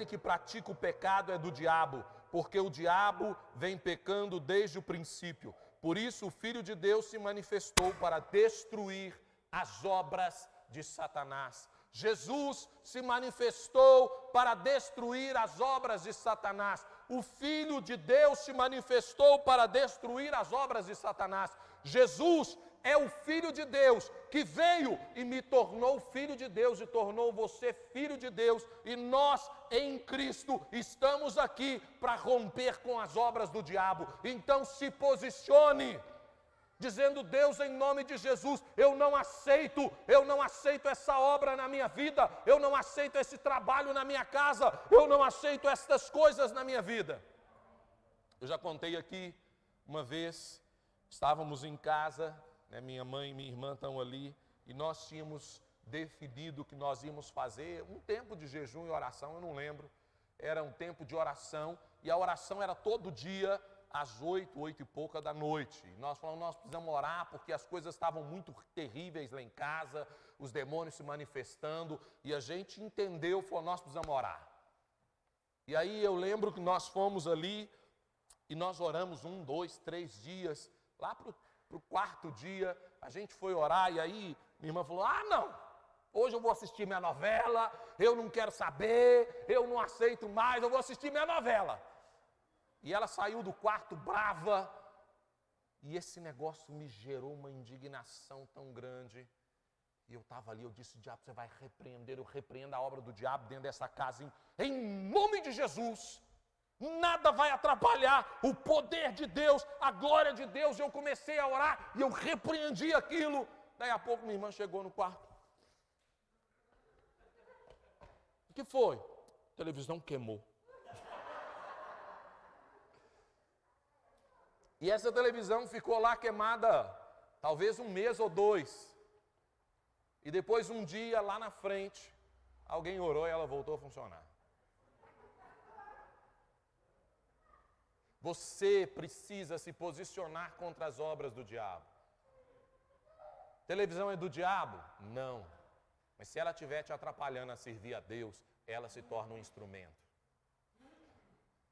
C: que pratica o pecado é do diabo, porque o diabo vem pecando desde o princípio. Por isso o Filho de Deus se manifestou para destruir as obras de Satanás. Jesus se manifestou para destruir as obras de Satanás. O Filho de Deus se manifestou para destruir as obras de Satanás. Jesus é o Filho de Deus que veio e me tornou filho de Deus e tornou você filho de Deus. E nós, em Cristo, estamos aqui para romper com as obras do diabo. Então se posicione, dizendo: Deus, em nome de Jesus, eu não aceito essa obra na minha vida, eu não aceito esse trabalho na minha casa, eu não aceito estas coisas na minha vida. Eu já contei aqui, uma vez, estávamos em casa, né, minha mãe e minha irmã estão ali, e nós tínhamos definido que nós íamos fazer um tempo de jejum e oração, eu não lembro, era um tempo de oração, e a oração era todo dia, às 8 e pouca da noite. E nós falamos: nós precisamos orar porque as coisas estavam muito terríveis lá em casa, os demônios se manifestando, e a gente entendeu, falou: nós precisamos orar. E aí eu lembro que nós fomos ali, e nós oramos 1, 2, 3 dias, lá para o quarto dia, a gente foi orar, e aí minha irmã falou: não, hoje eu vou assistir minha novela, eu não quero saber, eu não aceito mais, eu vou assistir minha novela. E ela saiu do quarto brava, e esse negócio me gerou uma indignação tão grande. E eu estava ali, eu disse: diabo, você vai repreender, eu repreendo a obra do diabo dentro dessa casa, em nome de Jesus. Nada vai atrapalhar o poder de Deus, a glória de Deus. Eu comecei a orar e eu repreendi aquilo. Daí a pouco minha irmã chegou no quarto. O que foi? A televisão queimou. E essa televisão ficou lá queimada, talvez 1 mês ou 2. E depois, um dia, lá na frente, alguém orou e ela voltou a funcionar. Você precisa se posicionar contra as obras do diabo. Televisão é do diabo? Não. Mas se ela estiver te atrapalhando a servir a Deus, ela se torna um instrumento.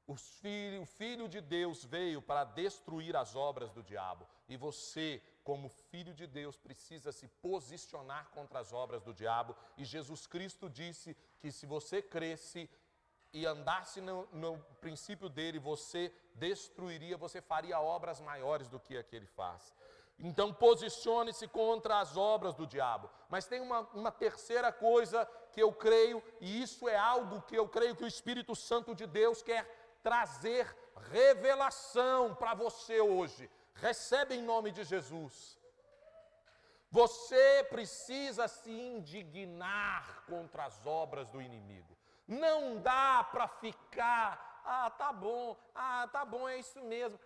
C: O Filho de Deus veio para destruir as obras do diabo. E você, como Filho de Deus, precisa se posicionar contra as obras do diabo. E Jesus Cristo disse que se você cresce e andasse no princípio dele, você destruiria, você faria obras maiores do que a que ele faz. Então posicione-se contra as obras do diabo. Mas tem uma terceira coisa que eu creio, e isso é algo que eu creio que o Espírito Santo de Deus quer trazer revelação para você hoje. Recebe em nome de Jesus. Você precisa se indignar contra as obras do inimigo. Não dá para ficar: tá bom, é isso mesmo,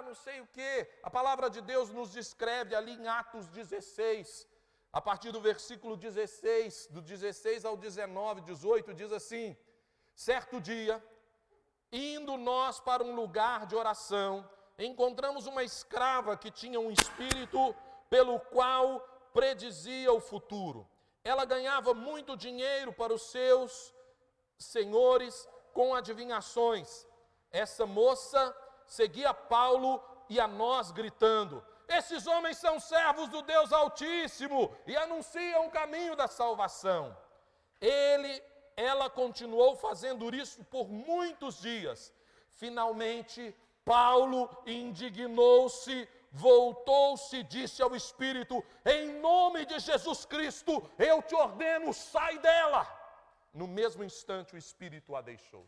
C: não sei o quê. A palavra de Deus nos descreve ali em Atos 16, a partir do versículo 16, do 16 ao 19, 18, diz assim: certo dia, indo nós para um lugar de oração, encontramos uma escrava que tinha um espírito pelo qual predizia o futuro. Ela ganhava muito dinheiro para os seus senhores com adivinhações. Essa moça seguia Paulo e a nós gritando: esses homens são servos do Deus Altíssimo e anunciam o caminho da salvação. Ela continuou fazendo isso por muitos dias. Finalmente, Paulo indignou-se, voltou-se e disse ao Espírito: em nome de Jesus Cristo, eu te ordeno, sai dela. No mesmo instante, o Espírito a deixou.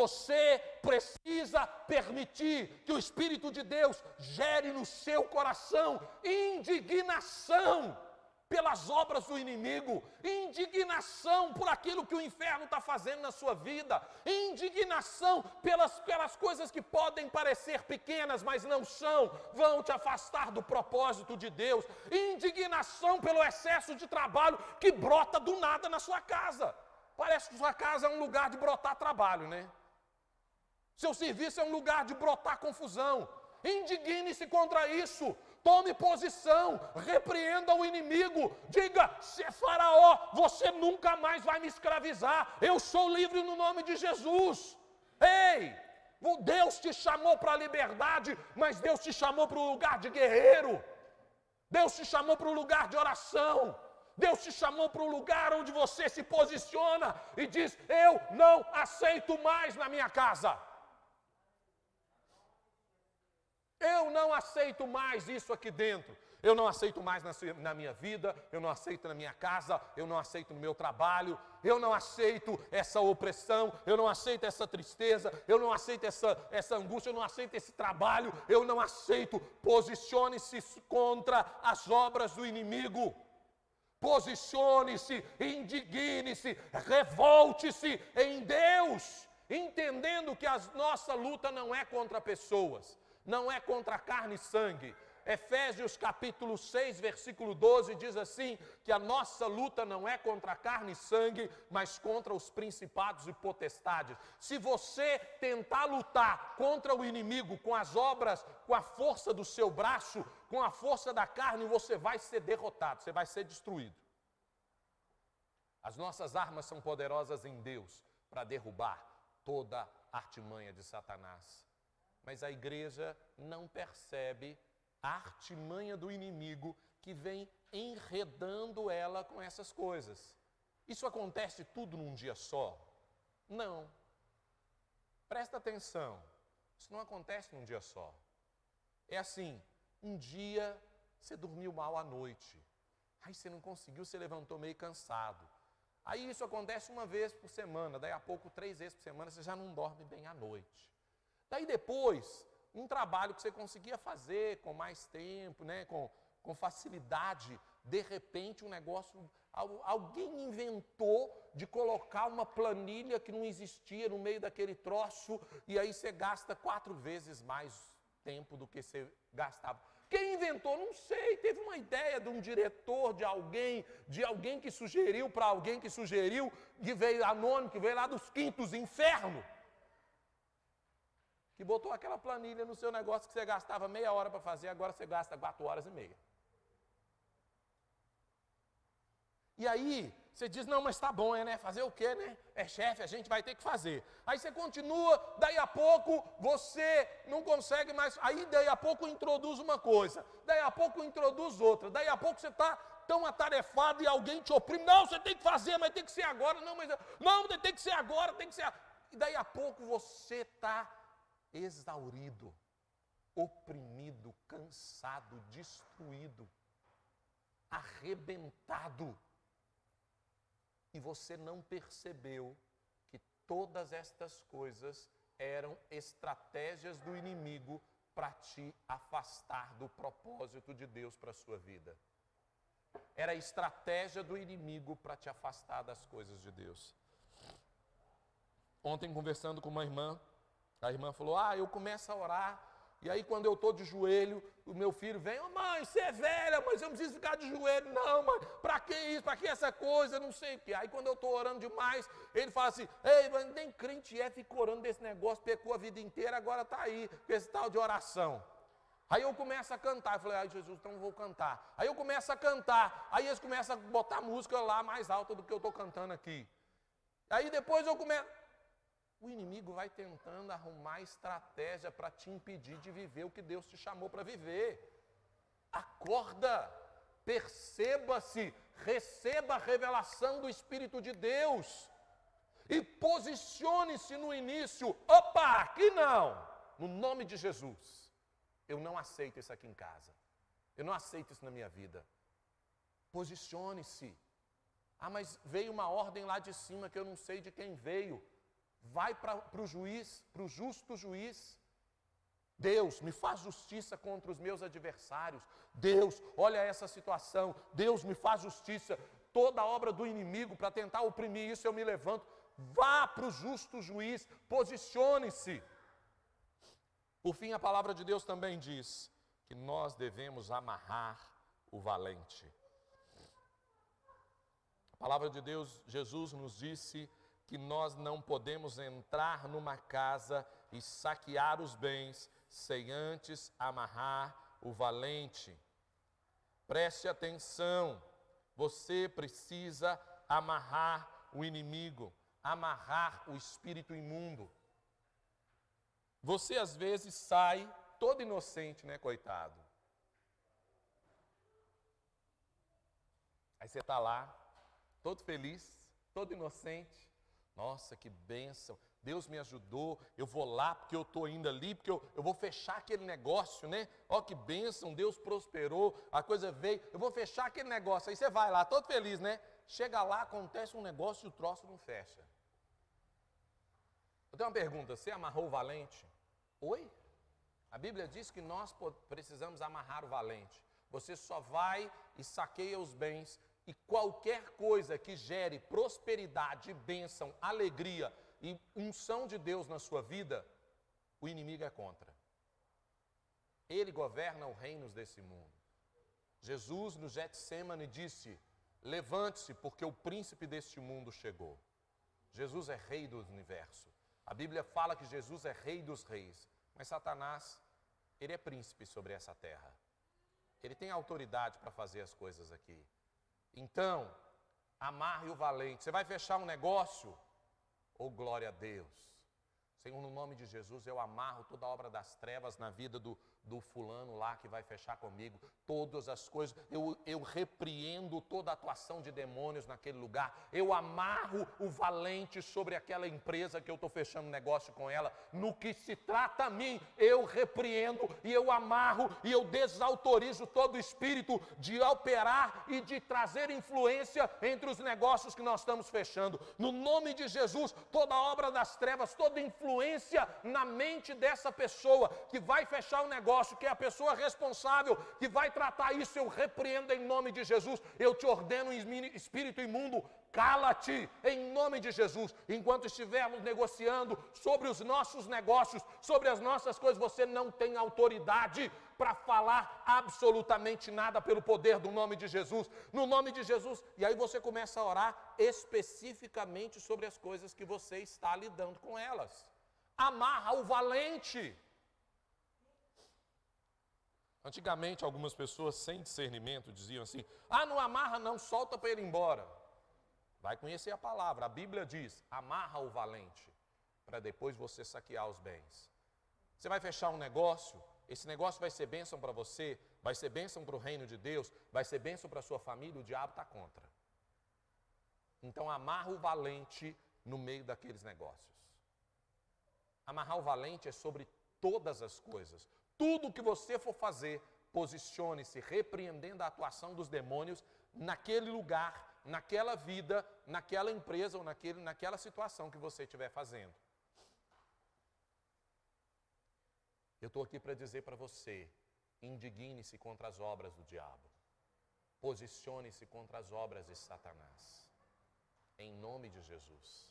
C: Você precisa permitir que o Espírito de Deus gere no seu coração indignação pelas obras do inimigo, indignação por aquilo que o inferno está fazendo na sua vida, indignação pelas coisas que podem parecer pequenas, mas não são, vão te afastar do propósito de Deus, indignação pelo excesso de trabalho que brota do nada na sua casa. Parece que sua casa é um lugar de brotar trabalho, né? Seu serviço é um lugar de brotar confusão. Indigne-se contra isso. Tome posição, repreenda o inimigo, diga: Faraó, você nunca mais vai me escravizar, eu sou livre no nome de Jesus. Ei, Deus te chamou para a liberdade, mas Deus te chamou para o lugar de guerreiro, Deus te chamou para o lugar de oração, Deus te chamou para o lugar onde você se posiciona e diz: eu não aceito mais na minha casa. Eu não aceito mais isso aqui dentro. Eu não aceito mais na minha vida, eu não aceito na minha casa, eu não aceito no meu trabalho, eu não aceito essa opressão, eu não aceito essa tristeza, eu não aceito essa angústia, eu não aceito esse trabalho, eu não aceito. Posicione-se contra as obras do inimigo. Posicione-se, indigne-se, revolte-se em Deus, entendendo que a nossa luta não é contra pessoas, não é contra carne e sangue. Efésios capítulo 6, versículo 12 diz assim, que a nossa luta não é contra carne e sangue, mas contra os principados e potestades. Se você tentar lutar contra o inimigo com as obras, com a força do seu braço, com a força da carne, você vai ser derrotado, você vai ser destruído. As nossas armas são poderosas em Deus para derrubar toda a artimanha de Satanás. Mas a igreja não percebe a artimanha do inimigo que vem enredando ela com essas coisas. Isso acontece tudo num dia só? Não. Presta atenção, isso não acontece num dia só. É assim, um dia você dormiu mal à noite, aí você não conseguiu, você levantou meio cansado. Aí isso acontece uma vez por semana, daí a pouco 3 vezes por semana você já não dorme bem à noite. Daí depois, um trabalho que você conseguia fazer com mais tempo, né, com facilidade, de repente um negócio, alguém inventou de colocar uma planilha que não existia no meio daquele troço, e aí você gasta 4 vezes mais tempo do que você gastava. Quem inventou? Não sei, teve uma ideia de um diretor, de alguém que sugeriu para alguém que sugeriu, que veio anônimo, que veio lá dos quintos infernos, que botou aquela planilha no seu negócio que você gastava meia hora para fazer, agora você gasta 4 horas e meia. E aí, você diz, não, mas tá bom, né? Fazer o quê, né? É chefe, a gente vai ter que fazer. Aí você continua, daí a pouco você não consegue mais, aí daí a pouco introduz uma coisa, daí a pouco introduz outra, daí a pouco você está tão atarefado e alguém te oprime, não, você tem que fazer, mas tem que ser agora, não, tem que ser agora, tem que ser. E daí a pouco você está exaurido, oprimido, cansado, destruído, arrebentado. E você não percebeu que todas estas coisas eram estratégias do inimigo para te afastar do propósito de Deus para a sua vida. Era a estratégia do inimigo para te afastar das coisas de Deus. Ontem, conversando com uma irmã, a irmã falou, eu começo a orar, e aí quando eu estou de joelho, o meu filho vem, mãe, você é velha, mas eu não preciso ficar de joelho, não, mãe, para que isso, para que essa coisa, não sei o quê. Aí quando eu estou orando demais, ele fala assim, ei, mas nem crente fica orando desse negócio, pecou a vida inteira, agora está aí, com esse tal de oração. Aí eu começo a cantar, eu falei, Jesus, então eu vou cantar. Aí eu começo a cantar, aí eles começam a botar música lá mais alta do que eu estou cantando aqui. Aí depois eu começo... O inimigo vai tentando arrumar estratégia para te impedir de viver o que Deus te chamou para viver. Acorda, perceba-se, receba a revelação do Espírito de Deus e posicione-se no início. Opa, aqui não, no nome de Jesus. Eu não aceito isso aqui em casa, eu não aceito isso na minha vida. Posicione-se. Mas veio uma ordem lá de cima que eu não sei de quem veio. vai para o juiz, para o justo juiz. Deus, me faz justiça contra os meus adversários. Deus, olha essa situação. Deus, me faz justiça. Toda obra do inimigo para tentar oprimir isso, eu me levanto. Vá para o justo juiz, posicione-se. Por fim, a palavra de Deus também diz que nós devemos amarrar o valente. A palavra de Deus, Jesus nos disse que nós não podemos entrar numa casa e saquear os bens sem antes amarrar o valente. Preste atenção, você precisa amarrar o inimigo, amarrar o espírito imundo. Você às vezes sai todo inocente, né, coitado? Aí você está lá, todo feliz, todo inocente. Nossa, que bênção, Deus me ajudou, eu vou lá porque eu estou indo ali, porque eu vou fechar aquele negócio, né? Ó, que bênção, Deus prosperou, a coisa veio, eu vou fechar aquele negócio. Aí você vai lá, todo feliz, né? Chega lá, acontece um negócio e o troço não fecha. Eu tenho uma pergunta, você amarrou o valente? Oi? A Bíblia diz que nós precisamos amarrar o valente. Você só vai e saqueia os bens. E qualquer coisa que gere prosperidade, bênção, alegria e unção de Deus na sua vida, o inimigo é contra. Ele governa os reinos desse mundo. Jesus no Getsêmani disse, levante-se porque o príncipe deste mundo chegou. Jesus é rei do universo. A Bíblia fala que Jesus é rei dos reis. Mas Satanás, ele é príncipe sobre essa terra. Ele tem autoridade para fazer as coisas aqui. Então, amarre o valente. Você vai fechar um negócio? Oh, glória a Deus. Senhor, no nome de Jesus, eu amarro toda a obra das trevas na vida do fulano lá que vai fechar comigo. Todas as coisas, eu repreendo toda a atuação de demônios naquele lugar. Eu amarro o valente sobre aquela empresa que eu estou fechando negócio com ela. No que se trata a mim, eu repreendo e eu amarro e eu desautorizo todo o espírito de operar e de trazer influência entre os negócios que nós estamos fechando. No nome de Jesus, toda a obra das trevas, toda influência na mente dessa pessoa que vai fechar um negócio, que é a pessoa responsável, que vai tratar isso, eu repreendo em nome de Jesus. Eu te ordeno, espírito imundo, cala-te em nome de Jesus. Enquanto estivermos negociando sobre os nossos negócios, sobre as nossas coisas, você não tem autoridade para falar absolutamente nada pelo poder do nome de Jesus. No nome de Jesus. E aí você começa a orar especificamente sobre as coisas que você está lidando com elas. Amarra o valente. Antigamente, algumas pessoas sem discernimento diziam assim, não amarra não, solta para ele ir embora. Vai conhecer a palavra, a Bíblia diz, amarra o valente, para depois você saquear os bens. Você vai fechar um negócio, esse negócio vai ser bênção para você, vai ser bênção para o reino de Deus, vai ser bênção para a sua família, o diabo está contra. Então amarra o valente no meio daqueles negócios. Amarrar o valente é sobre todas as coisas. Tudo que você for fazer, posicione-se repreendendo a atuação dos demônios naquele lugar, naquela vida, naquela empresa ou naquela situação que você estiver fazendo. Eu estou aqui para dizer para você, indigne-se contra as obras do diabo. Posicione-se contra as obras de Satanás. Em nome de Jesus.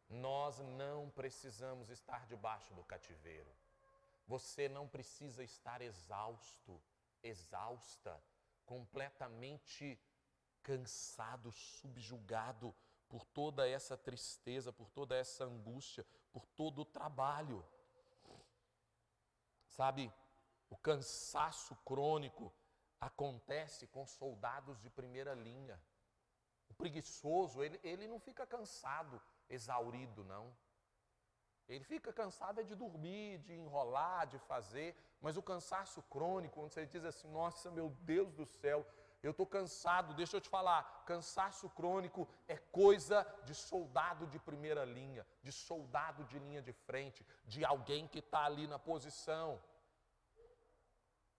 C: Nós não precisamos estar debaixo do cativeiro. Você não precisa estar exausto, exausta, completamente cansado, subjugado por toda essa tristeza, por toda essa angústia, por todo o trabalho. Sabe, o cansaço crônico acontece com soldados de primeira linha. O preguiçoso, ele não fica cansado, exaurido, não. Ele fica cansado de dormir, de enrolar, de fazer, mas o cansaço crônico, onde você diz assim, nossa, meu Deus do céu, eu estou cansado, deixa eu te falar, cansaço crônico é coisa de soldado de primeira linha, de soldado de linha de frente, de alguém que está ali na posição.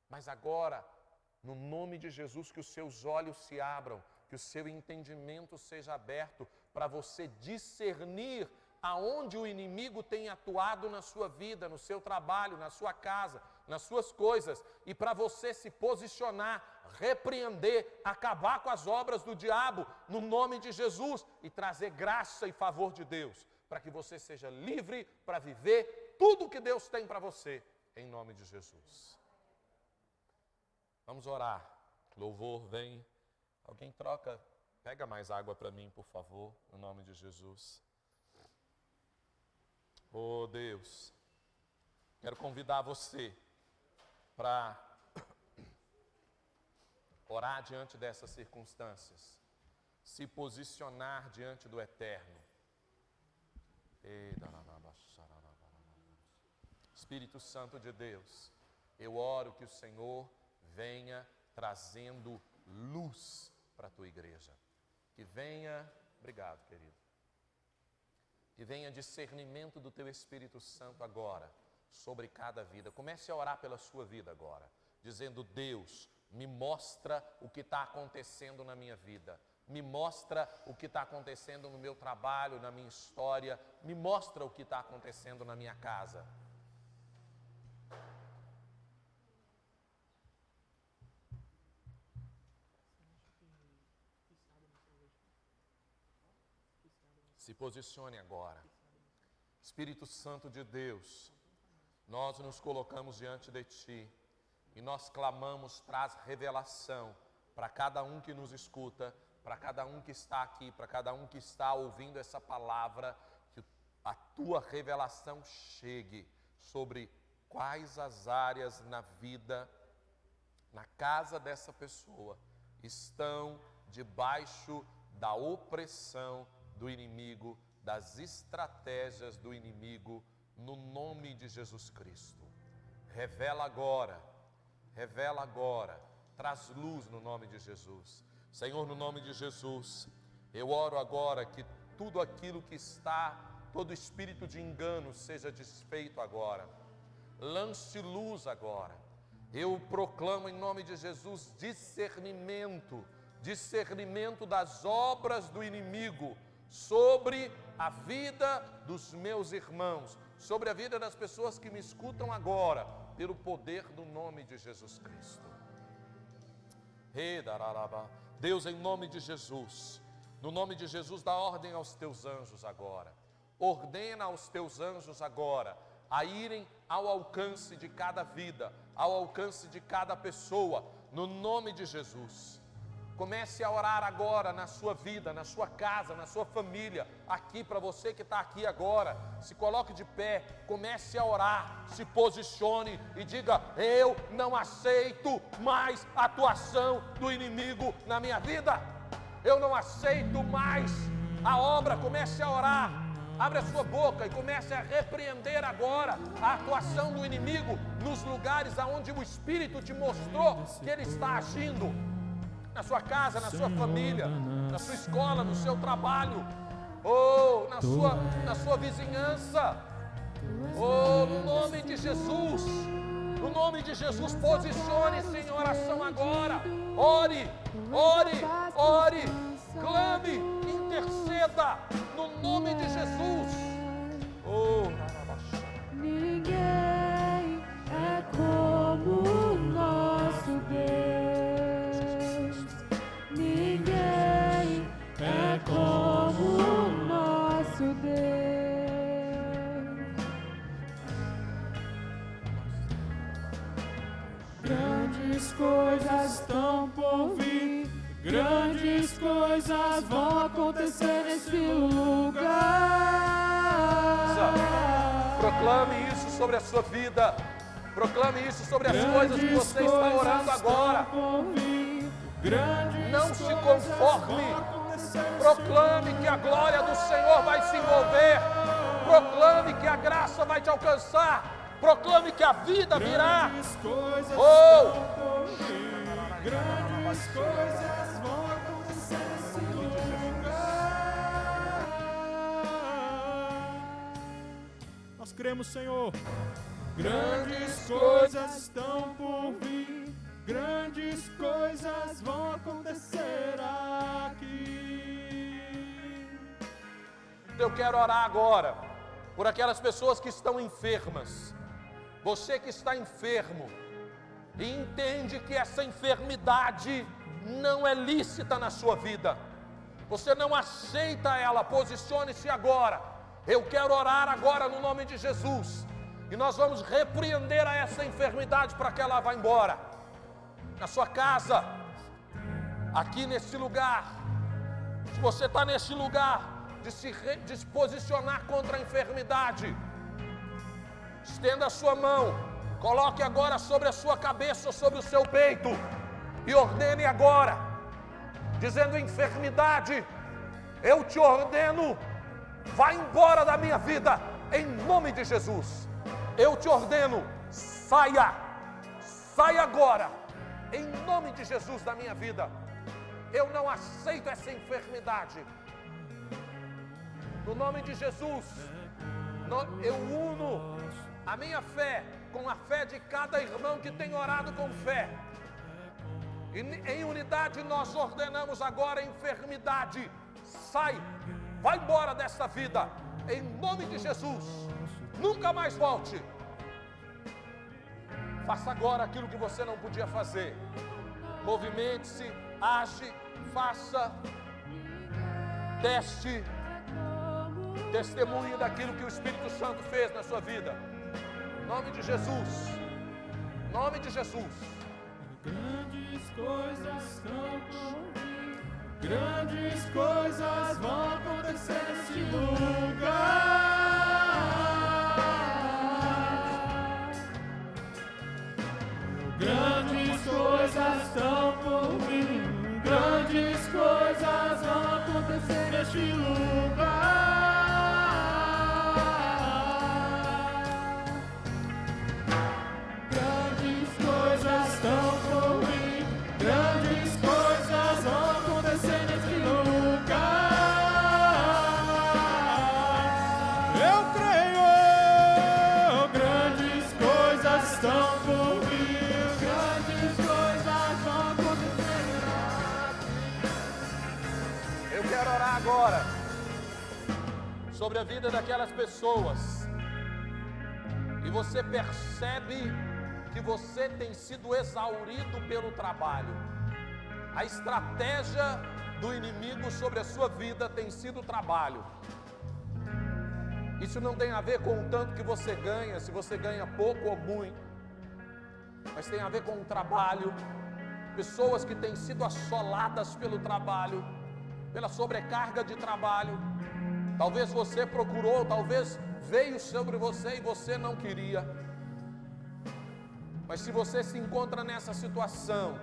C: Mas agora, no nome de Jesus, que os seus olhos se abram, que o seu entendimento seja aberto para você discernir aonde o inimigo tem atuado na sua vida, no seu trabalho, na sua casa, nas suas coisas, e para você se posicionar, repreender, acabar com as obras do diabo, no nome de Jesus, e trazer graça e favor de Deus, para que você seja livre para viver tudo o que Deus tem para você, em nome de Jesus. Vamos orar. Louvor, vem. Alguém troca, pega mais água para mim, por favor, no nome de Jesus. Oh Deus, quero convidar você para orar diante dessas circunstâncias, se posicionar diante do Eterno. Espírito Santo de Deus, eu oro que o Senhor venha trazendo luz para a tua igreja. Que venha, obrigado querido, que venha discernimento do teu Espírito Santo agora, sobre cada vida. Comece a orar pela sua vida agora, dizendo: Deus, me mostra o que está acontecendo na minha vida. Me mostra o que está acontecendo no meu trabalho, na minha história. Me mostra o que está acontecendo na minha casa. Se posicione agora. Espírito Santo de Deus, nós nos colocamos diante de Ti e nós clamamos: traz revelação para cada um que nos escuta, para cada um que está aqui, para cada um que está ouvindo essa palavra, que a Tua revelação chegue sobre quais as áreas na vida, na casa dessa pessoa, estão debaixo da opressão do inimigo, das estratégias do inimigo, no nome de Jesus Cristo. Revela agora, traz luz no nome de Jesus. Senhor, no nome de Jesus, eu oro agora que tudo aquilo que está, todo espírito de engano seja desfeito agora. Lance luz agora. Eu proclamo em nome de Jesus discernimento das obras do inimigo sobre a vida dos meus irmãos, sobre a vida das pessoas que me escutam agora, pelo poder do nome de Jesus Cristo. Deus, em nome de Jesus, no nome de Jesus, dá ordem aos teus anjos agora. Ordena aos teus anjos agora a irem ao alcance de cada vida, ao alcance de cada pessoa, no nome de Jesus. Comece a orar agora na sua vida, na sua casa, na sua família, aqui para você que está aqui agora. Se coloque de pé, comece a orar, se posicione e diga: eu não aceito mais a atuação do inimigo na minha vida. Eu não aceito mais a obra. Comece a orar, abre a sua boca e comece a repreender agora a atuação do inimigo nos lugares aonde o Espírito te mostrou que ele está agindo. Na sua casa, na sua família, na sua escola, no seu trabalho, ou na sua vizinhança. Oh, no nome de Jesus, posicione-se em oração agora. Ore, clame, interceda, no nome de Jesus. Oh,
A: ninguém é como o nosso Deus. Ninguém é como o nosso Deus. Grandes coisas estão por vir, grandes coisas vão acontecer nesse lugar.
C: Proclame isso sobre a sua vida. Proclame isso sobre as coisas que você está orando agora. Não se conforme. Proclame que a glória do Senhor vai se envolver. Proclame que a graça vai te alcançar. Proclame que a vida virá.
A: Grandes coisas vão acontecer nesse lugar.
B: Nós cremos, Senhor. Grandes coisas estão por vir. Grandes coisas vão acontecer aqui.
C: Eu quero orar agora por aquelas pessoas que estão enfermas. Você que está enfermo e entende que essa enfermidade não é lícita na sua vida, você não aceita ela, posicione-se agora. Eu quero orar agora no nome de Jesus, e nós vamos repreender a essa enfermidade para que ela vá embora. Na sua casa, aqui nesse lugar, se você está nesse lugar de se posicionar contra a enfermidade, estenda a sua mão, coloque agora sobre a sua cabeça ou sobre o seu peito e ordene agora, dizendo: enfermidade, eu te ordeno, vai embora da minha vida, em nome de Jesus. Eu te ordeno, saia agora, em nome de Jesus da minha vida. Eu não aceito essa enfermidade. No nome de Jesus, eu uno a minha fé com a fé de cada irmão que tem orado com fé. E em unidade nós ordenamos agora: enfermidade, sai, vai embora dessa vida, em nome de Jesus, nunca mais volte. Faça agora aquilo que você não podia fazer. Movimente-se, age, faça, teste, testemunhe daquilo que o Espírito Santo fez na sua vida. Em nome de Jesus, em nome de Jesus.
A: Grandes coisas estão por vir, grandes coisas vão acontecer neste lugar. Grandes coisas estão por vir, grandes coisas vão acontecer neste lugar. Grandes coisas estão por vir, grandes coisas vão acontecer neste lugar.
B: Eu creio.
A: Grandes coisas estão por vir, grandes coisas vão acontecer.
C: Eu quero orar agora sobre a vida daquelas pessoas, e você percebe que você tem sido exaurido pelo trabalho. A estratégia do inimigo sobre a sua vida tem sido o trabalho. Isso não tem a ver com o tanto que você ganha, se você ganha pouco ou muito, mas tem a ver com o trabalho. Pessoas que têm sido assoladas pelo trabalho, pela sobrecarga de trabalho. Talvez você procurou, talvez veio sobre você e você não queria. Mas se você se encontra nessa situação,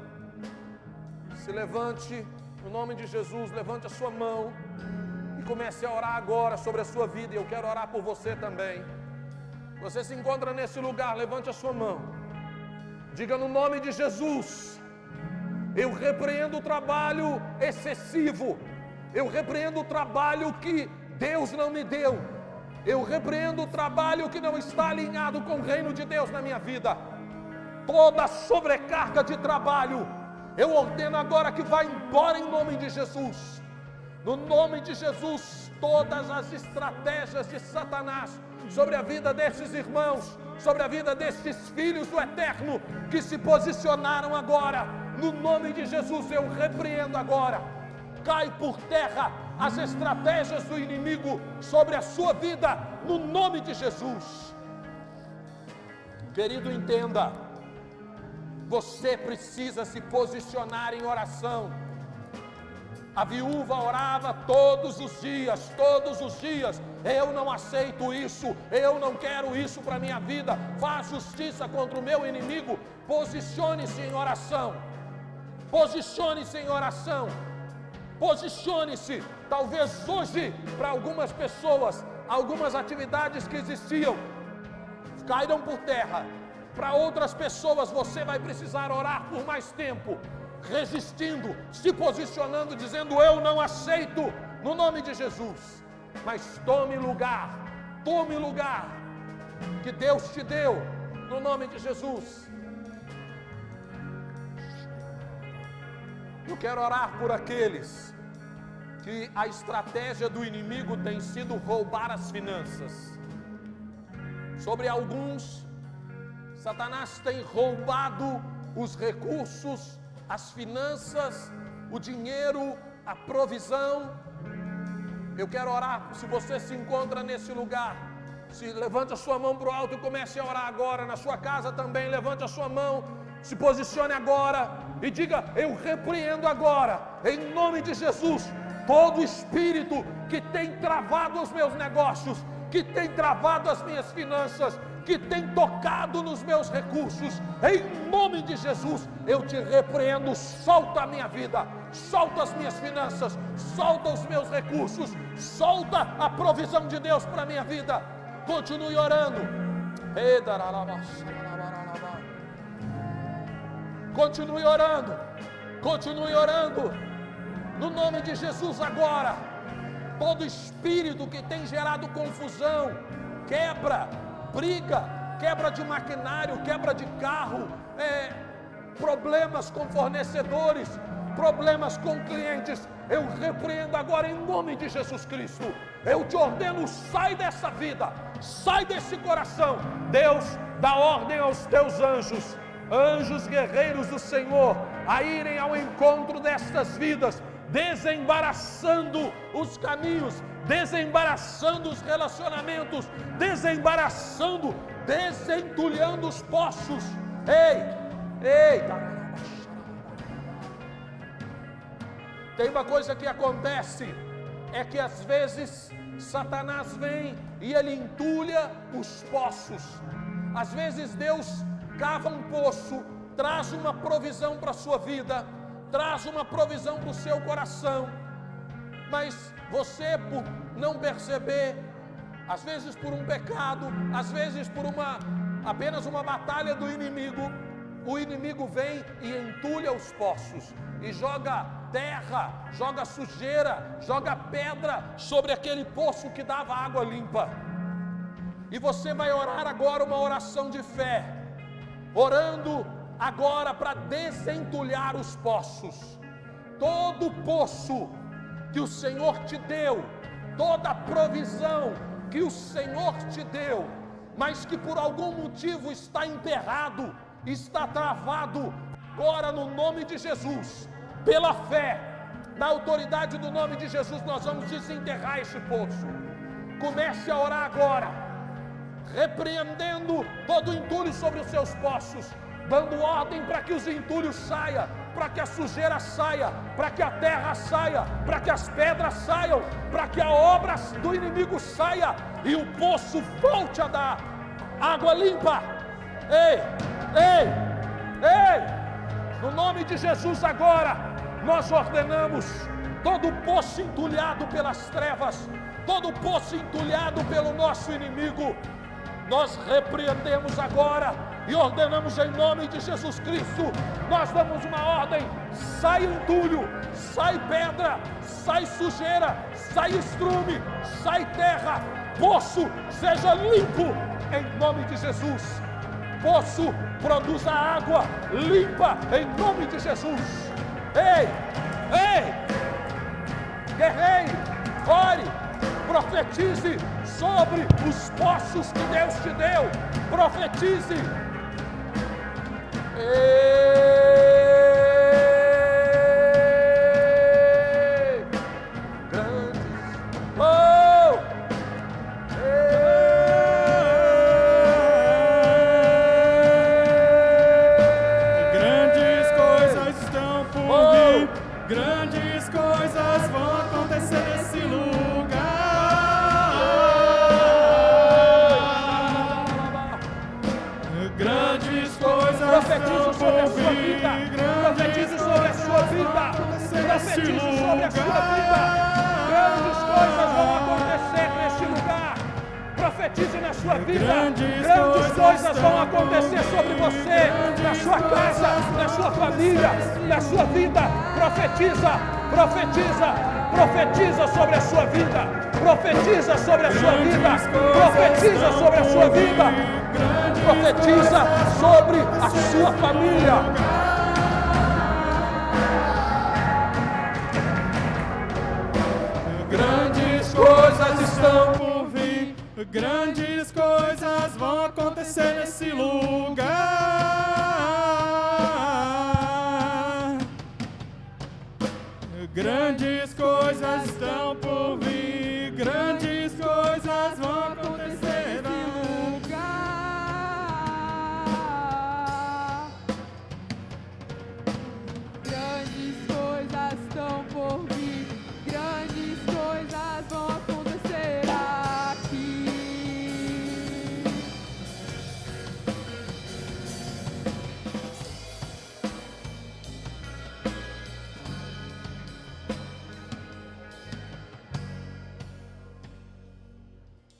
C: se levante no nome de Jesus, levante a sua mão e comece a orar agora sobre a sua vida. E eu quero orar por você também. Você se encontra nesse lugar, levante a sua mão, diga: no nome de Jesus, eu repreendo o trabalho excessivo, eu repreendo o trabalho que Deus não me deu, eu repreendo o trabalho que não está alinhado com o reino de Deus na minha vida. Toda sobrecarga de trabalho, eu ordeno agora que vá embora em nome de Jesus. No nome de Jesus, todas as estratégias de Satanás sobre a vida desses irmãos, sobre a vida desses filhos do Eterno que se posicionaram agora, no nome de Jesus eu repreendo agora. Cai por terra as estratégias do inimigo sobre a sua vida, no nome de Jesus. Querido, entenda, você precisa se posicionar em oração. A viúva orava todos os dias, eu não aceito isso, eu não quero isso para a minha vida, faz justiça contra o meu inimigo. Posicione-se em oração, posicione-se em oração, posicione-se. Talvez hoje, para algumas pessoas, algumas atividades que existiam caíram por terra. Para outras pessoas você vai precisar orar por mais tempo, resistindo, se posicionando, dizendo: eu não aceito, no nome de Jesus. Mas tome lugar que Deus te deu, no nome de Jesus. Eu quero orar por aqueles que a estratégia do inimigo tem sido roubar as finanças. Sobre alguns, Satanás tem roubado os recursos, as finanças, o dinheiro, a provisão. Eu quero orar. Se você se encontra nesse lugar, levante a sua mão para o alto e comece a orar agora. Na sua casa também, levante a sua mão, se posicione agora e diga: eu repreendo agora, em nome de Jesus, todo espírito que tem travado os meus negócios, que tem travado as minhas finanças, que tem tocado nos meus recursos. Em nome de Jesus, eu te repreendo. Solta a minha vida, solta as minhas finanças, solta os meus recursos, solta a provisão de Deus para a minha vida. Continue orando. Continue orando. Continue orando. No nome de Jesus agora. Todo espírito que tem gerado confusão, quebra, briga, quebra de maquinário, quebra de carro, problemas com fornecedores, problemas com clientes, eu repreendo agora em nome de Jesus Cristo. Eu te ordeno, sai dessa vida, sai desse coração. Deus, dá ordem aos teus anjos, anjos guerreiros do Senhor, a irem ao encontro destas vidas, desembaraçando os caminhos, desembaraçando os relacionamentos, desembaraçando, desentulhando os poços. Ei, tem uma coisa que acontece, é que às vezes Satanás vem e ele entulha os poços. Às vezes Deus cava um poço, traz uma provisão para a sua vida, traz uma provisão para o seu coração, mas você, por não perceber, às vezes por um pecado, às vezes por apenas uma batalha do inimigo, o inimigo vem e entulha os poços e joga terra, joga sujeira, joga pedra sobre aquele poço que dava água limpa. E você vai orar agora uma oração de fé, orando agora para desentulhar os poços. Todo poço que o Senhor te deu, toda provisão que o Senhor te deu, mas que por algum motivo está emperrado, está travado, agora no nome de Jesus, pela fé, na autoridade do nome de Jesus, nós vamos desenterrar esse poço. Comece a orar agora, repreendendo todo entulho sobre os seus poços, dando ordem para que os entulhos saiam, para que a sujeira saia, para que a terra saia, para que as pedras saiam, para que a obra do inimigo saia e o poço volte a dar água limpa. Ei, no nome de Jesus agora, nós ordenamos todo poço entulhado pelas trevas, todo poço entulhado pelo nosso inimigo, nós repreendemos agora e ordenamos em nome de Jesus Cristo. Nós damos uma ordem: sai entulho, sai pedra, sai sujeira, sai estrume, sai terra, poço seja limpo em nome de Jesus. Poço produza água limpa em nome de Jesus. Ei, guerreiro, ore, profetize sobre os poços que Deus te deu. Profetize.
B: Grandes coisas estão por vir, grandes coisas vão acontecer nesse lugar. Grandes coisas
C: Profetize sobre a sua vida. Profetize sobre a sua vida. Profetize sobre a sua vida. Grandes coisas vão acontecer neste lugar. Profetize na sua vida. Grandes coisas vão acontecer sobre você, na sua casa, na sua família, na sua vida. Profetiza, profetiza, profetiza sobre a sua vida. Profetiza sobre a sua vida. Profetiza sobre a sua vida. Profetiza sobre a sua família.
B: Grandes coisas vão acontecer nesse lugar. Grandes coisas estão por vir. Grandes coisas vão acontecer nesse
A: lugar. Grandes coisas estão por vir. Grandes coisas vão acontecer aqui.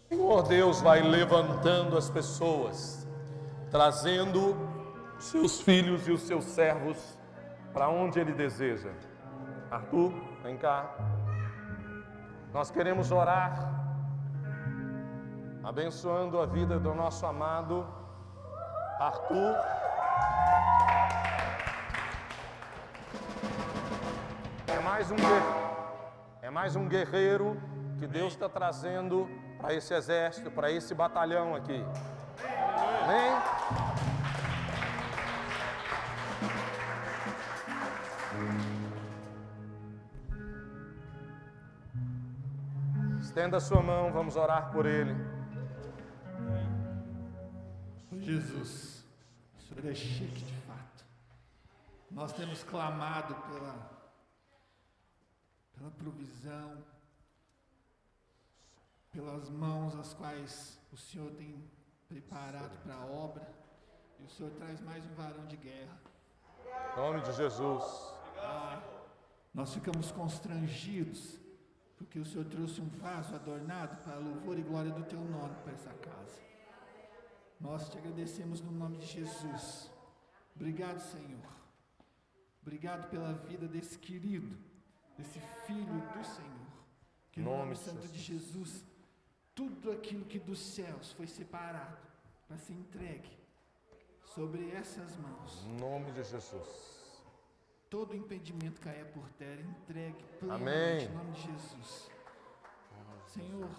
C: Senhor Deus vai levantando as pessoas, trazendo os seus filhos e os seus servos para onde Ele deseja. Arthur, vem cá. Nós queremos orar, abençoando a vida do nosso amado Arthur. É mais um guerreiro que Deus está trazendo para esse exército, para esse batalhão aqui. Amém? Estenda a sua mão, vamos orar por ele.
D: Jesus, o Senhor é chique de fato. Nós temos clamado pela provisão, pelas mãos as quais o Senhor tem preparado para a obra, e o Senhor traz mais um varão de guerra.
C: Em nome de Jesus.
D: Nós ficamos constrangidos, porque o Senhor trouxe um vaso adornado para a louvor e glória do Teu nome para essa casa. Nós te agradecemos no nome de Jesus. Obrigado, Senhor. Obrigado pela vida desse querido, desse filho do Senhor. Que no nome santo de Jesus, tudo aquilo que dos céus foi separado para ser entregue sobre essas mãos.
C: Em nome de Jesus.
D: Todo impedimento caia por terra, entregue plenamente.
C: Amém.
D: Em nome de Jesus. Senhor,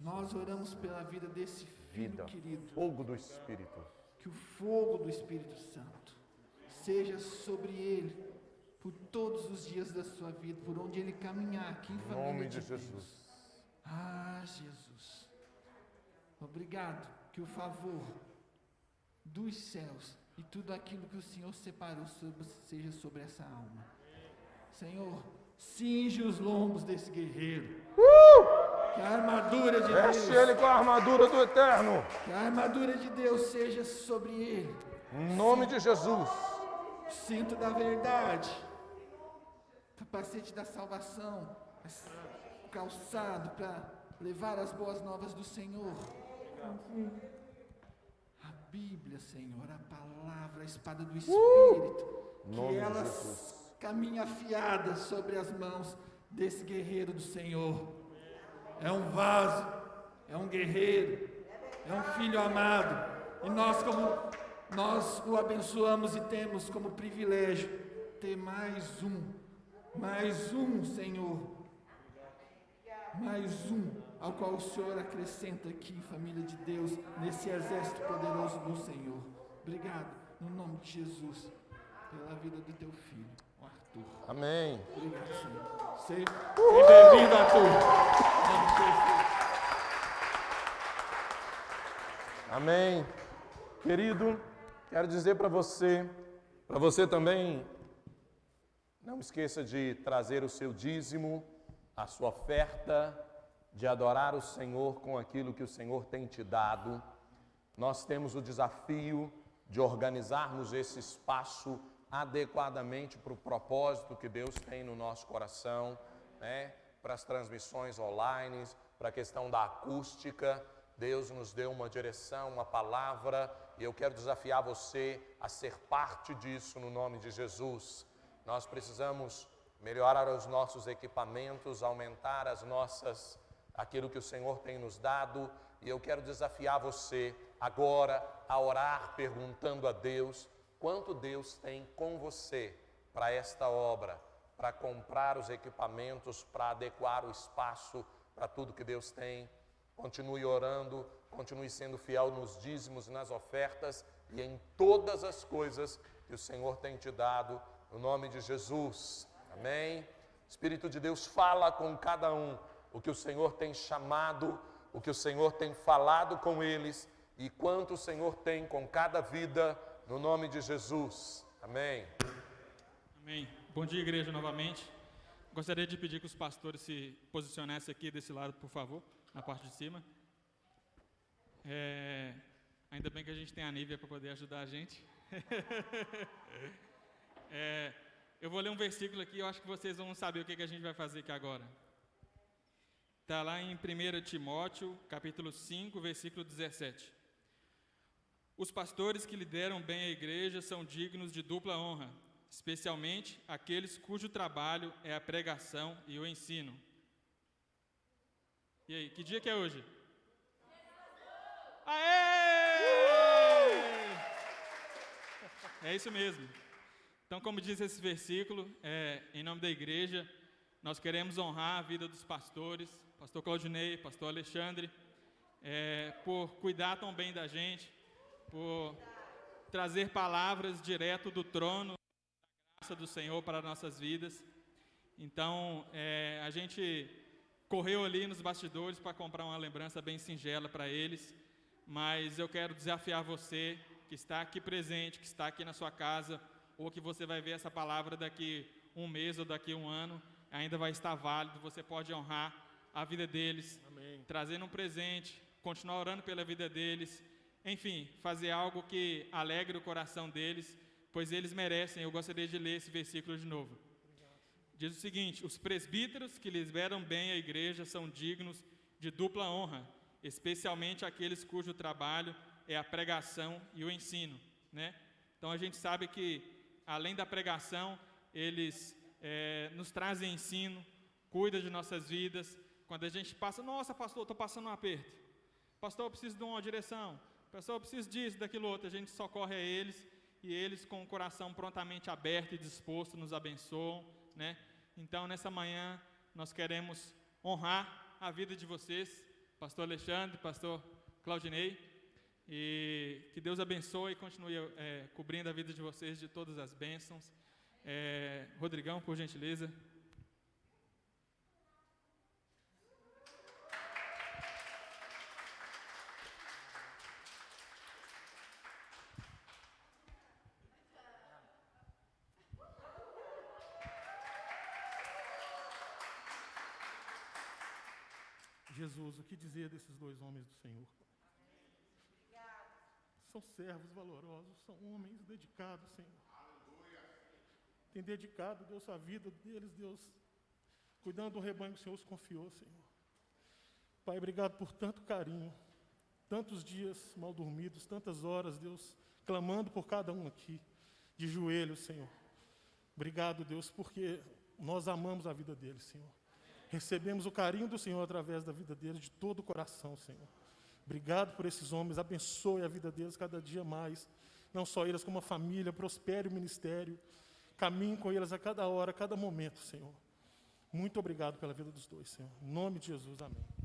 D: nós oramos pela vida desse filho querido.
C: Fogo do Espírito.
D: Que o fogo do Espírito Santo seja sobre ele por todos os dias da sua vida, por onde ele caminhar aqui em família
C: nome de
D: Deus.
C: Jesus.
D: Jesus. Obrigado que o favor dos céus e tudo aquilo que o Senhor separou seja sobre essa alma. Senhor, cinge os lombos desse guerreiro. Que a armadura de Deus.
C: Veste ele com a armadura do Eterno.
D: Que a armadura de Deus seja sobre ele.
C: Em nome de Jesus.
D: Cinto da verdade. Capacete da salvação. Calçado para levar as boas novas do Senhor. A Bíblia, Senhor, a palavra, a espada do Espírito. Que elas caminhem afiadas sobre as mãos desse guerreiro do Senhor. É um vaso, é um guerreiro, é um filho amado. E nós o abençoamos e temos como privilégio ter mais um, Senhor. Mais um, ao qual o Senhor acrescenta aqui, família de Deus, nesse exército poderoso do Senhor. Obrigado, no nome de Jesus, pela vida do teu filho, o Arthur.
C: Amém.
D: Obrigado, Senhor. Seja bem-vindo, Arthur.
C: Amém. Querido, quero dizer para você também, não esqueça de trazer o seu dízimo, a sua oferta, de adorar o Senhor com aquilo que o Senhor tem te dado. Nós temos o desafio de organizarmos esse espaço adequadamente para o propósito que Deus tem no nosso coração, né? Para as transmissões online, para a questão da acústica. Deus nos deu uma direção, uma palavra, e eu quero desafiar você a ser parte disso no nome de Jesus. Nós precisamos melhorar os nossos equipamentos, aumentar aquilo que o Senhor tem nos dado, e eu quero desafiar você agora a orar perguntando a Deus quanto Deus tem com você para esta obra, para comprar os equipamentos, para adequar o espaço para tudo que Deus tem continue orando, continue sendo fiel nos dízimos, nas ofertas e em todas as coisas que o Senhor tem te dado, no nome de Jesus. Amém? Espírito de Deus, fala com cada um o que o Senhor tem chamado, o que o Senhor tem falado com eles e quanto o Senhor tem com cada vida, no nome de Jesus. Amém.
B: Amém. Bom dia, igreja, novamente. Gostaria de pedir que os pastores se posicionassem aqui desse lado, por favor, na parte de cima. Ainda bem que a gente tem a Nívia para poder ajudar a gente. Eu vou ler um versículo aqui, eu acho que vocês vão saber o que a gente vai fazer aqui agora. Está lá em 1 Timóteo, capítulo 5, versículo 17. Os pastores que lideram bem a igreja são dignos de dupla honra, especialmente aqueles cujo trabalho é a pregação e o ensino. E aí, que dia que é hoje? Aê! É isso mesmo. Então, como diz esse versículo, em nome da igreja, nós queremos honrar a vida dos pastores, pastor Claudinei, pastor Alexandre, por cuidar tão bem da gente, por trazer palavras direto do trono, da graça do Senhor para nossas vidas. Então, a gente correu ali nos bastidores para comprar uma lembrança bem singela para eles, mas eu quero desafiar você que está aqui presente, que está aqui na sua casa, ou que você vai ver essa palavra daqui um mês ou daqui um ano, ainda vai estar válido, você pode honrar a vida deles,
C: Amém.
B: trazendo um presente, continuar orando pela vida deles, enfim, fazer algo que alegre o coração deles, pois eles merecem. Eu gostaria de ler esse versículo de novo. Diz o seguinte: os presbíteros que lideram bem a igreja são dignos de dupla honra, especialmente aqueles cujo trabalho é a pregação e o ensino, né? Então a gente sabe que além da pregação, eles nos trazem ensino, cuidam de nossas vidas. Quando a gente passa, nossa, pastor, estou passando um aperto. Pastor, eu preciso de uma direção. Pastor, eu preciso disso, daquilo outro. A gente socorre a eles e eles, com o coração prontamente aberto e disposto, nos abençoam, né? Então, nessa manhã, nós queremos honrar a vida de vocês, pastor Alexandre, pastor Claudinei, e que Deus abençoe e continue cobrindo a vida de vocês de todas as bênçãos. Rodrigão, por gentileza.
E: Jesus, o que dizer desses dois homens do Senhor? São servos valorosos, são homens dedicados, Senhor. Tem dedicado, Deus, a vida deles, Deus, cuidando do rebanho que o Senhor os confiou, Senhor. Pai, obrigado por tanto carinho, tantos dias mal dormidos, tantas horas, Deus, clamando por cada um aqui, de joelhos, Senhor. Obrigado, Deus, porque nós amamos a vida deles, Senhor. Recebemos o carinho do Senhor através da vida deles, de todo o coração, Senhor. Obrigado por esses homens, abençoe a vida deles cada dia mais. Não só eles, como a família, prospere o ministério. Caminhe com eles a cada hora, a cada momento, Senhor. Muito obrigado pela vida dos dois, Senhor. Em nome de Jesus, amém.